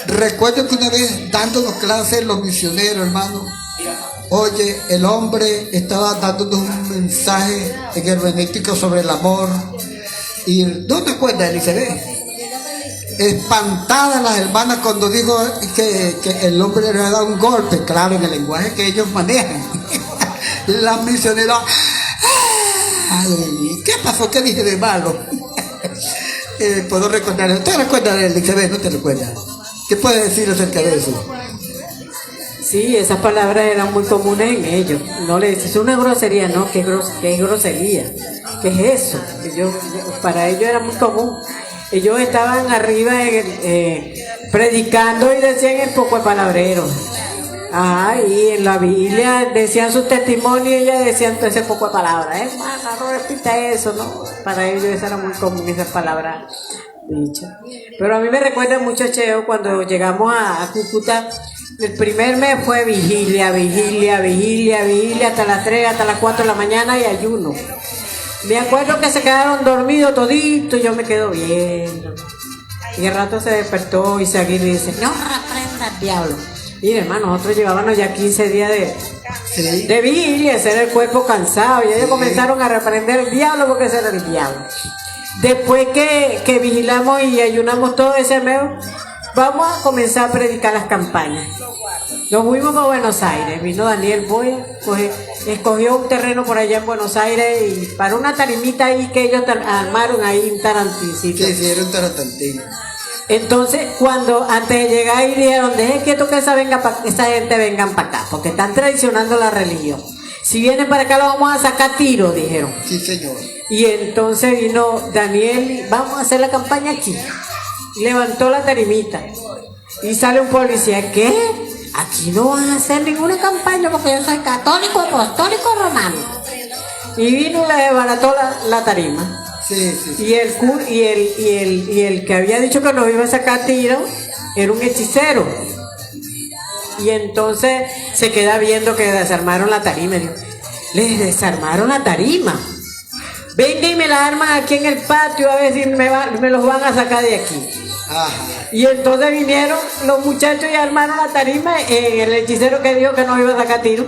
recuerdo que una vez dándonos clases los misioneros, hermano, oye, el hombre estaba dándonos un mensaje en hermenéutico sobre el amor. Y ¿no te acuerdas, Elizabeth? Espantadas las hermanas cuando dijo que el hombre le había dado un golpe, claro, en el lenguaje que ellos manejan. Las misioneras: ay, ¿qué pasó? ¿Qué dije de malo? Puedo recordar. ¿Usted recuerda de Elizabeth? ¿No te recuerdas? ¿Qué puede decir acerca de eso? Sí, esas palabras eran muy comunes en ellos. No le dices una grosería, no, ¿qué es grosería? ¿Qué es eso? Para ellos era muy común. Ellos estaban arriba predicando y decían el poco de palabreros. Y en la Biblia decían sus testimonios y ellas decían todo ese poco de palabras. Hermana, no repita eso, ¿no? Para ellos eso era muy común, esas palabras dichas. Pero a mí me recuerda mucho, Cheo, cuando llegamos a Cúcuta. El primer mes fue vigilia hasta las 3, hasta las 4 de la mañana y ayuno. Me acuerdo que se quedaron dormidos toditos y yo me quedo viendo. Y el rato se despertó y Izaguirre y dice: no reprenda al diablo. Y hermano, nosotros llevábamos ya 15 días de vigilia, ese era el cuerpo cansado. Y ellos comenzaron a reprender el diablo porque ese era el diablo. Después que vigilamos y ayunamos todo ese mes, vamos a comenzar a predicar las campañas. Nos fuimos para Buenos Aires, vino Daniel Boya, escogió un terreno por allá en Buenos Aires y para una tarimita ahí que ellos armaron ahí un tarantincito. Sí, era un tarantantino. Entonces, antes de llegar ahí dijeron: dejen quieto que esa gente vengan para acá, porque están traicionando la religión. Si vienen para acá lo vamos a sacar tiro, dijeron. Sí, señor. Y entonces vino Daniel: vamos a hacer la campaña aquí. Levantó la tarimita y sale un policía: ¿qué? Aquí no van a hacer ninguna campaña porque yo soy católico, apostólico, romano. Y vino y le desbarató la tarima. Sí. Y el que había dicho que nos iba a sacar tiro era un hechicero. Y entonces se queda viendo que desarmaron la tarima. Y dijo: les desarmaron la tarima. Venga y me la arman aquí en el patio a ver si me los van a sacar de aquí. Ajá. Y entonces vinieron los muchachos y armaron la tarima, el hechicero que dijo que nos iba a sacar tiro,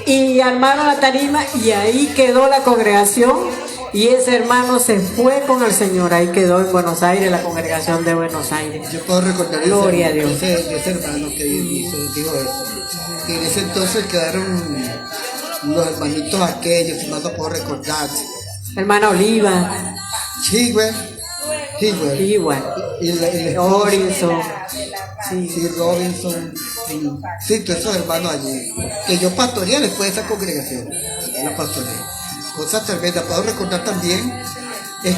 y armaron la tarima y ahí quedó la congregación y ese hermano se fue con el Señor. Ahí quedó en Buenos Aires, la congregación de Buenos Aires. Yo puedo recordar Gloria a Dios. ese hermano que dijo eso. Y en ese entonces quedaron los hermanitos aquellos, si más no puedo recordar. Hermana Oliva, Higüey. igual. Y Orinson. Sí, Robinson. Sí, todos esos hermanos allí. Que yo pastoreé después de esa congregación. La pastoreé. Cosa tremenda. Puedo recordar también, en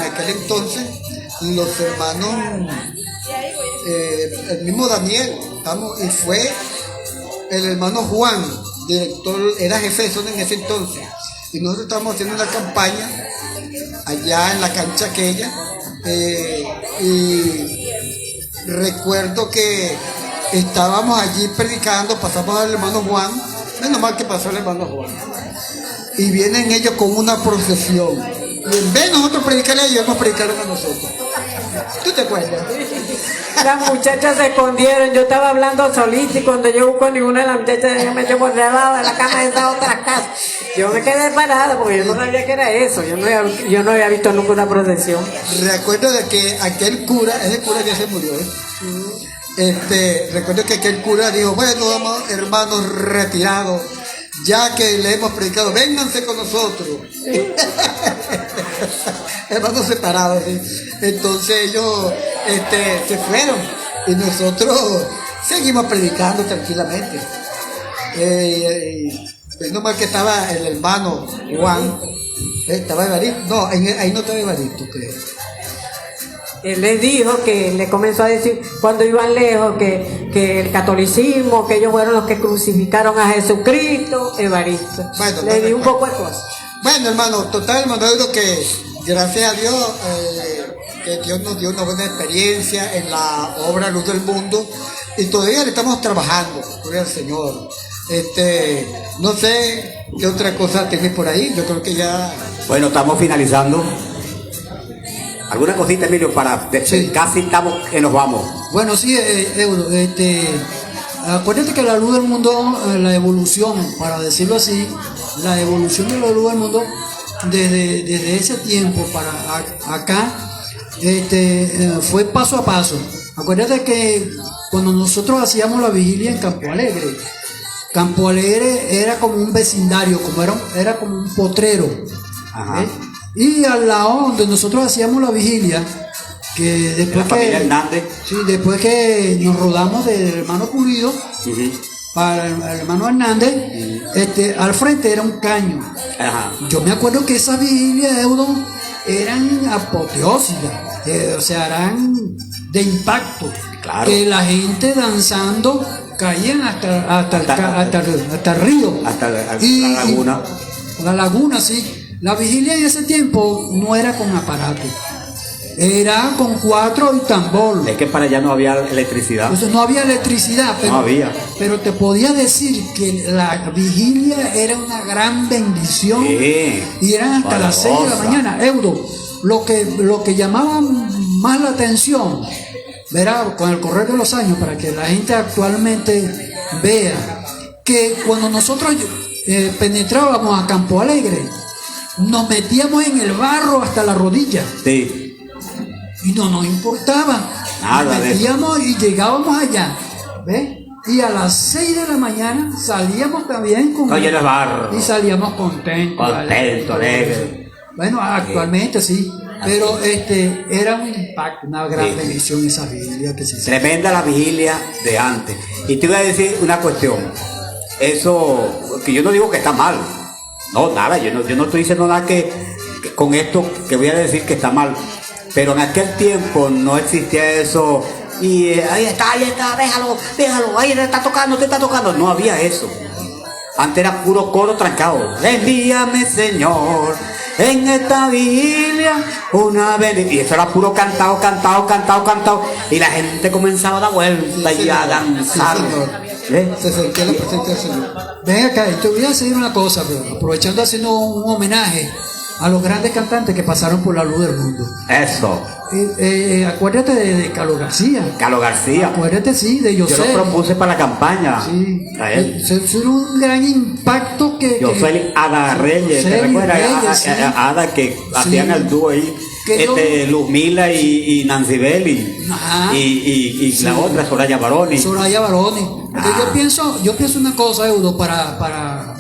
aquel entonces, los hermanos, el mismo Daniel, y fue el hermano Juan, director, era jefe de zona en ese entonces. Y nosotros estábamos haciendo una campaña allá en la cancha aquella. Y recuerdo que estábamos allí predicando, pasamos al hermano Juan, menos mal que pasó el hermano Juan, y vienen ellos con una procesión, y en vez de nosotros predicarle a ellos, nos predicaron a nosotros. ¿Tú te acuerdas? Las muchachas se escondieron, yo estaba hablando solita y cuando yo busco ninguna de las muchachas yo me eché por debajo de la cama de esa otra casa. Yo me quedé parada porque yo no sabía que era eso, yo no había visto nunca una procesión. Recuerdo de que aquel cura, ese cura ya se murió, recuerdo que aquel cura dijo, bueno, vamos, hermanos retirados, ya que le hemos predicado, vénganse con nosotros. Hermanos separados, ¿sí? Entonces ellos se fueron y nosotros seguimos predicando tranquilamente. Menos mal que estaba el hermano Juan, estaba Evaristo, no, ahí no estaba Evaristo, creo. Él le dijo que le comenzó a decir cuando iban lejos que el catolicismo, que ellos fueron los que crucificaron a Jesucristo. Evaristo. Bueno, le di un poco de cosas. Bueno, hermano, total, hermano, digo que gracias a Dios, que Dios nos dio una buena experiencia en la obra Luz del Mundo y todavía le estamos trabajando, gloria al Señor. No sé qué otra cosa tenés por ahí, yo creo que ya... Bueno, estamos finalizando. ¿Alguna cosita, Emilio, para Sí. casi estamos que nos vamos? Bueno, sí, Euro, acuérdate que la luz del mundo, la evolución, para decirlo así, la evolución de la luz del mundo, desde ese tiempo para acá, fue paso a paso. Acuérdate que cuando nosotros hacíamos la vigilia en Campo Alegre era como un vecindario, era como un potrero. Ajá. Y al lado donde nosotros hacíamos la vigilia, que después La familia Hernández. sí, después que nos rodamos del hermano Pulido para el hermano Hernández, al frente era un caño. Ajá. Yo me acuerdo que esas vigilias, Eudo, eran apoteósicas, o sea, eran de impacto. Claro. Que la gente danzando caían hasta el río. Hasta la Y laguna. La laguna, sí. La vigilia en ese tiempo no era con aparato, era con cuatro y tambor. Es que para allá no había electricidad. Entonces no había electricidad, pero, No había. pero te podía decir que la vigilia era una gran bendición. Sí. Y eran hasta las 6 de la mañana. Euro, lo que llamaba más la atención, verá, con el correr de los años, para que la gente actualmente vea, que cuando nosotros penetrábamos a Campo Alegre, nos metíamos en el barro hasta la rodilla. Sí. Y no nos importaba. Nada Nos de eso. metíamos y llegábamos allá. ¿Ves? Y a las 6 de la mañana salíamos también con... No lleno de barro. Y salíamos contentos. Contento, alegre. Bueno, actualmente sí. Pero era un impacto, una gran Sí. bendición esa vigilia que se hizo. Tremenda la vigilia de antes. Y te voy a decir una cuestión. Eso, que yo no digo que está mal. No, nada, yo no estoy diciendo nada que con esto que voy a decir que está mal. Pero en aquel tiempo no existía eso. Y ahí está, déjalo, ahí te está tocando. No había eso. Antes era puro coro trancado. Envíame, Señor, en esta vigilia una vez. Y eso era puro cantado. Y la gente comenzaba a dar vuelta y a danzar. Se sentía la presencia del Señor. Ven acá, y te voy a decir una cosa, pero aprovechando haciendo un homenaje a los grandes cantantes que pasaron por la luz del mundo. Eso. acuérdate de Carlos García. Carlos García. Acuérdate, sí, de Yo José. lo propuse para la campaña. Sí. A él. Eso es un gran impacto que... José Ada Reyes, ¿te José recuerdas? Reyes, sí. Ada que Sí. hacían el dúo ahí. Que Luzmila y Nancy Belli. Ajá. Y Sí. la otra, Soraya Baroni. Soraya Baroni. Porque Ah. yo pienso una cosa, Eudo, para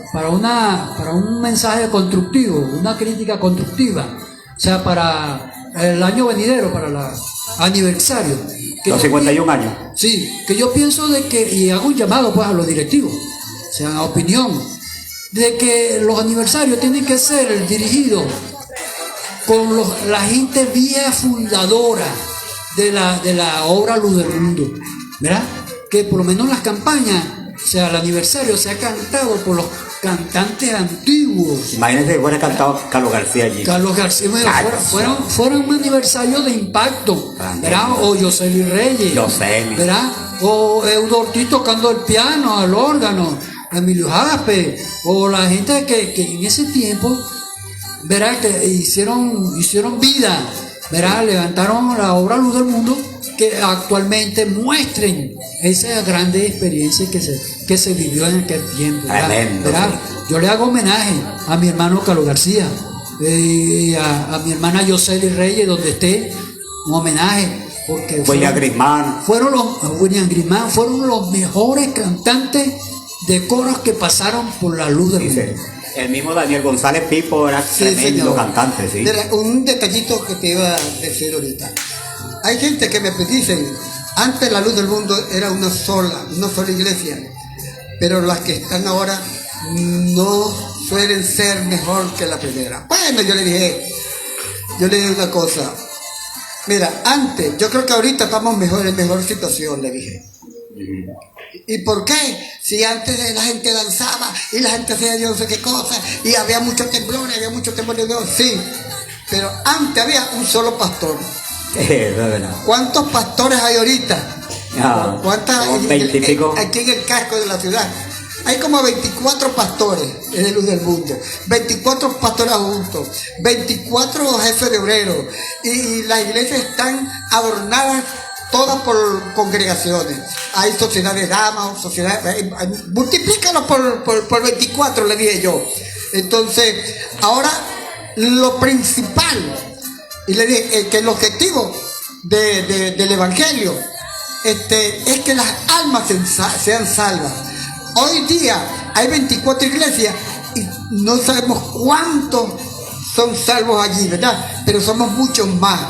un mensaje constructivo, una crítica constructiva, o sea, para el año venidero, para el aniversario. Que Los yo 51 años. Sí, que yo pienso de que, y hago un llamado pues a los directivos, o sea, a opinión, de que los aniversarios tienen que ser dirigidos con la gente vía fundadora de la obra Luz del Mundo, ¿verdad? Que por lo menos las campañas, o sea, el aniversario se ha cantado por los cantantes antiguos. Imagínense que fuera cantado Carlos García allí. Carlos García, bueno, Cacho. fueron un aniversario de impacto, Grande. ¿verdad? O Yoseli Reyes, Yoseli. ¿verdad? O Eudo Ortiz tocando el piano, el órgano, Emilio Jaspe, o la gente que en ese tiempo, ¿verdad? Que hicieron vida, ¿verdad? Levantaron la obra Luz del Mundo, que actualmente muestren esa grande experiencia que se vivió en aquel tiempo, ¿verdad? Tremendo, ¿verdad? sí. Yo le hago homenaje a mi hermano Carlos García, a mi hermana Yoseli Reyes, donde esté, un homenaje, porque William Grisman. William Grisman fueron los mejores cantantes de coros que pasaron por la Luz del Dice, Mundo. el mismo Daniel González Pipo era Sí, tremendo señor. cantante, sí. Mira, un detallito que te iba a decir ahorita. Hay gente que me dicen, antes la Luz del Mundo era una sola iglesia, pero las que están ahora no suelen ser mejor que la primera. Bueno, yo le dije una cosa. Mira, antes, yo creo que ahorita estamos en mejor situación, le dije. ¿Y por qué? Si antes la gente danzaba y la gente hacía yo no sé qué cosa y había muchos temblores, sí, pero antes había un solo pastor. Es verdad. ¿Cuántos pastores hay ahorita? Ah, ¿Cuántas? como 20 y pico. Aquí en el casco de la ciudad. Hay como 24 pastores en el Luz del Mundo, 24 pastores juntos, 24 jefes de obreros, y las iglesias están adornadas todas por congregaciones. Hay sociedades de damas, multiplícalo por 24, le dije yo. Entonces, ahora lo principal, y le dije que el objetivo del evangelio es que las almas sean salvas. Hoy día hay 24 iglesias y no sabemos cuántos son salvos allí, ¿verdad? Pero somos muchos más.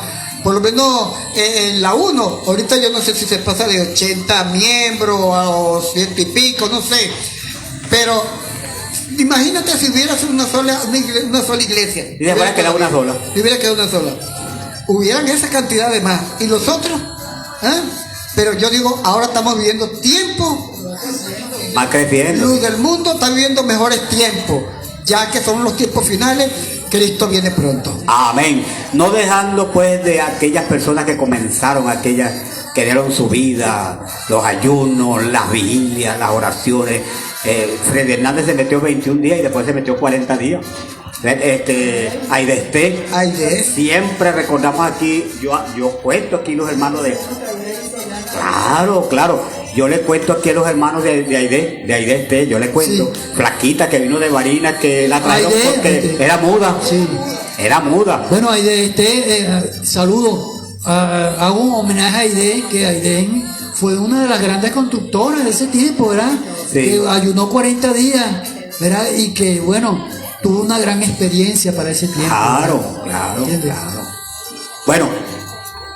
Por lo menos en la 1, ahorita yo no sé si se pasa de 80 miembros o 100 y pico, no sé. Pero imagínate si hubiera una sola iglesia. Y después quedado una sola. Y hubiera quedado una sola. Hubieran esa cantidad de más. ¿Y los otros? ¿Eh? Pero yo digo, ahora estamos viviendo tiempos. Va creciendo. Luz del Mundo está viviendo mejores tiempos. Ya que son los tiempos finales, Cristo viene pronto. Amén. No dejando pues de aquellas personas que comenzaron, aquellas que dieron su vida, los ayunos, las vigilias, las oraciones. Freddy Hernández se metió 21 días y después se metió 40 días. Aide, siempre recordamos aquí, yo cuento aquí los hermanos de... Claro, yo le cuento aquí a los hermanos de Aide, yo le cuento, Sí. Flaquita que vino de Barinas, que la trajeron Aide, porque Aide. era muda, Sí. era muda. Bueno, Aide, saludo, hago un homenaje a Aide, que Aide fue una de las grandes constructoras de ese tiempo, ¿verdad? Sí. Que ayunó 40 días, ¿verdad? Y que, bueno, tuvo una gran experiencia para ese tiempo. Claro, ¿verdad? ¿Entiendes? Bueno,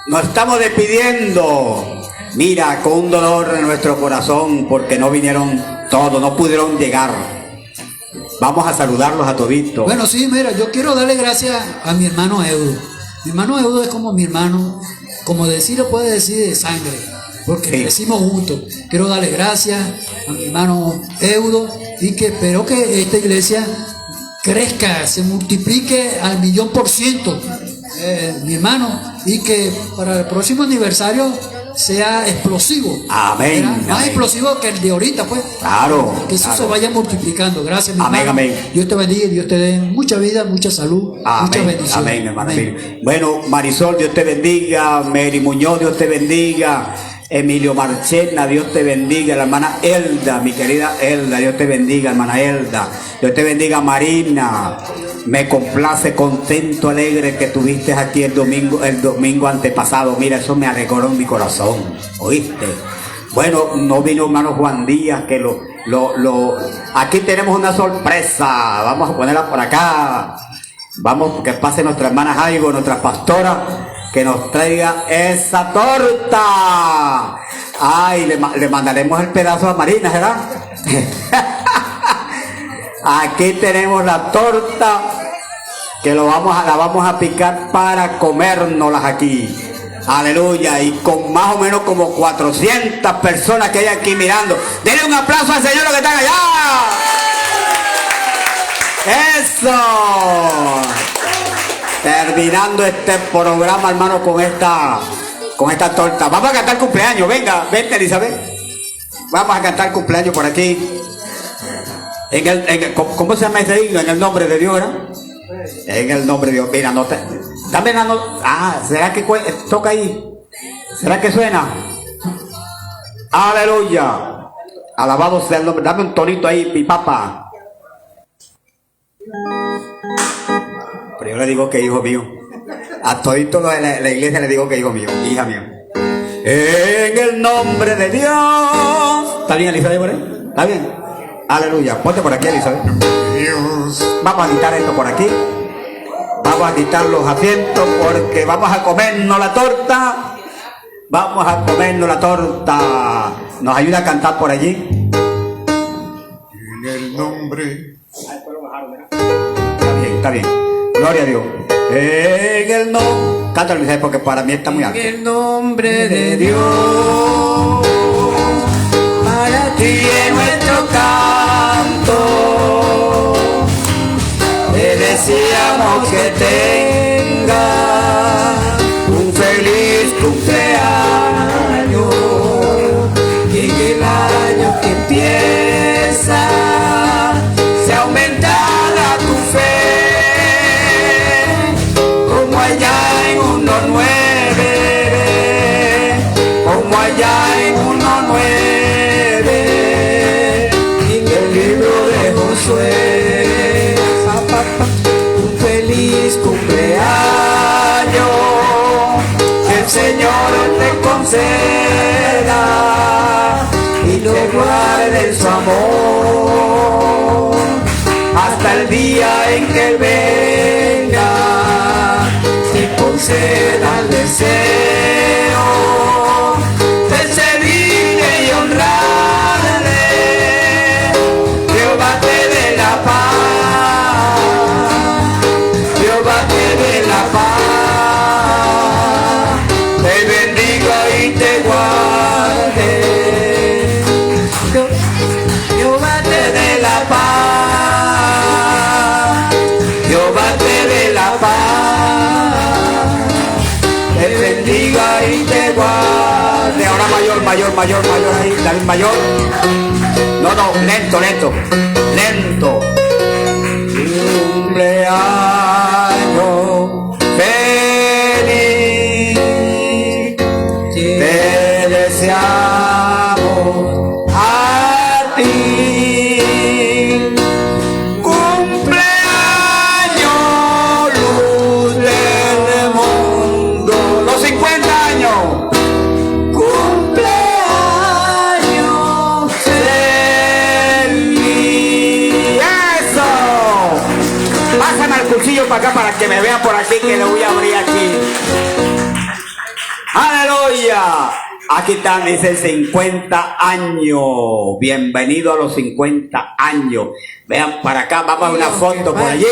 nos estamos despidiendo. Mira, con un dolor en nuestro corazón porque no vinieron todos, no pudieron llegar. Vamos a saludarlos a toditos. Bueno, sí, mira, yo quiero darle gracias a mi hermano Eudo. Mi hermano Eudo es como mi hermano, como decirlo puede decir de sangre, porque Sí. crecimos juntos. Quiero darle gracias a mi hermano Eudo y que espero que esta iglesia crezca, se multiplique al 1.000.000%, mi hermano, y que para el próximo aniversario sea explosivo. Amén, ¿verdad? Más amén. explosivo que el de ahorita, pues. Claro. Que eso claro. se vaya multiplicando. Gracias, mi Amén, hermano. amén. Dios te bendiga, Dios te dé mucha vida, mucha salud, muchas Amén, bendiciones. amén, hermano. Amén. Bueno, Marisol, Dios te bendiga. Mary Muñoz, Dios te bendiga. Emilio Marchena, Dios te bendiga. La hermana Elda, mi querida Elda, Dios te bendiga, hermana Elda. Dios te bendiga, Marina. Me complace, contento, alegre que tuviste aquí el domingo antepasado. Mira, eso me alegró en mi corazón. ¿Oíste? Bueno, no vino hermano Juan Díaz, que aquí tenemos una sorpresa. Vamos a ponerla por acá. Vamos, que pase nuestra hermana Jaigo, nuestra pastora, que nos traiga esa torta. Ay, le mandaremos el pedazo a Marina, ¿verdad? Aquí tenemos la torta que la vamos a picar para comérnoslas aquí. Aleluya. Y con más o menos como 400 personas que hay aquí mirando. Denle un aplauso al Señor que están allá. Eso. Terminando este programa, hermano, con esta torta. Vamos a cantar cumpleaños. Venga, vente, Elizabeth. Vamos a cantar cumpleaños por aquí. ¿Cómo se llama ese himno? En el nombre de Dios, ¿verdad? En el nombre de Dios. Mira, dame la nota. ¿Será que toca ahí? ¿Será que suena? Aleluya. Alabado sea el nombre. Dame un tonito ahí, mi papá. Pero yo le digo que hijo mío. A todito la iglesia le digo que hijo mío, hija mío. En el nombre de Dios. ¿Está bien, Elizabeth, por ahí? ¿Está bien? Aleluya. Ponte por aquí, Elizabeth. Dios. Vamos a quitar esto por aquí. Vamos a quitar los asientos porque vamos a comernos la torta. Vamos a comernos la torta. ¿Nos ayuda a cantar por allí? En el nombre. Está bien, está bien. Gloria a Dios. En el nombre. Cántalo, Elizabeth, porque para mí está muy alto. En el nombre de Dios, para ti es nuestro canto. Te deseamos que tengas un feliz cumpleaños y que el año que empieza se aumentará tu fe, como allá en 1:9, como allá en 1:9, en el libro de Josué. Un feliz cumpleaños, que el Señor te conceda y te guarde en su amor hasta el día en que Él venga y conceda el deseo de servirle y honrarle. Jehová te dé la paz, Jehová te dé la paz, te bendiga y te guarde. Jehová te dé la paz, Jehová te dé la paz, te bendiga y te guarde. Ahora mayor, ahí, David mayor. No, lento. Cumpleaños feliz, te deseamos a ti. Cumpleaños, luz del mundo. Los 50 años. Cumpleaños feliz. ¡Eso! Pásame el cuchillo para acá para que me vean por aquí, que le voy a abrir aquí. ¡Aleluya! Aquí están, dice 50 años. Bienvenido a los 50 años. Vean para acá, vamos a una foto por allí.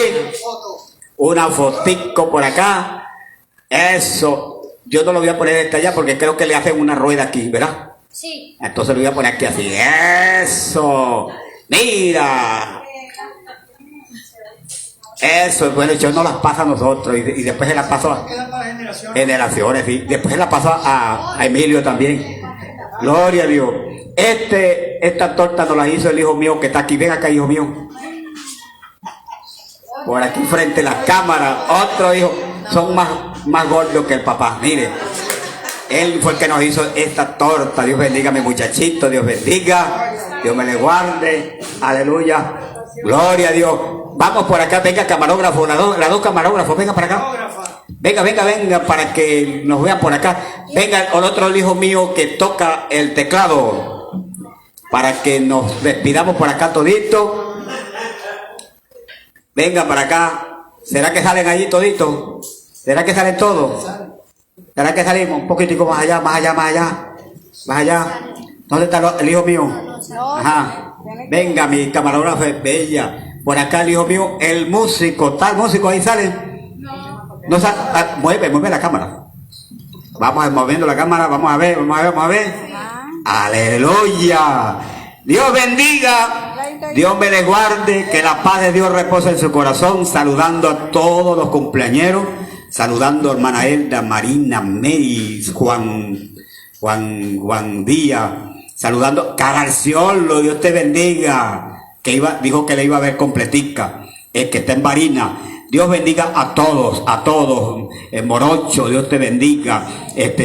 Una fotico por acá. Eso. Yo no lo voy a poner desde allá porque creo que le hacen una rueda aquí, ¿verdad? Sí. Entonces lo voy a poner aquí así. Eso. Mira. Eso, bueno, yo no las paso a nosotros y después se las paso a generaciones, sí. Después se las paso a Emilio también. Gloria a Dios. Esta torta nos la hizo el hijo mío que está aquí. Ven acá, hijo mío. Por aquí frente a la cámara, otro hijo. Son más gordos que el papá. Mire, él fue el que nos hizo esta torta. Dios bendiga a mi muchachito. Dios bendiga. Dios me le guarde. Aleluya. Gloria a Dios. Vamos por acá. Venga, camarógrafo. Las dos camarógrafos. Venga para acá. Venga, para que nos vean por acá. Venga, el otro hijo mío que toca el teclado. Para que nos despidamos por acá todito. Venga para acá. ¿Será que salen allí toditos? ¿Será que salen todos? ¿Será que salimos un poquitico más allá? ¿Dónde está el hijo mío? Ajá. Venga, mi camarógrafo es bella. Por acá el hijo mío, el músico. ¿Está el músico ahí sale? No sale. Mueve la cámara. Vamos moviendo la cámara. Vamos a ver. Aleluya. Dios bendiga. Dios me le guarde. Que la paz de Dios repose en su corazón. Saludando a todos los cumpleañeros. Saludando a hermana Elda, Marina, Mary, Juan Díaz. Saludando a Caralciolo. Dios te bendiga. Dijo que le iba a ver completica. El que está en Barina. Dios bendiga a todos. Morocho, Dios te bendiga.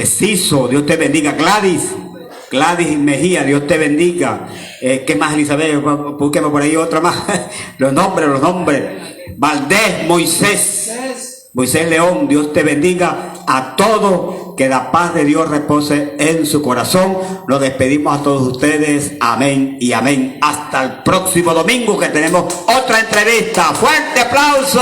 Ciso, Dios te bendiga. Gladys Mejía, Dios te bendiga. ¿Qué más, Elizabeth? Búsqueme por ahí otra más. Los nombres. Valdés, Moisés León, Dios te bendiga a todos. Que la paz de Dios repose en su corazón. Nos despedimos a todos ustedes. Amén y amén. Hasta el próximo domingo que tenemos otra entrevista. ¡Fuerte aplauso!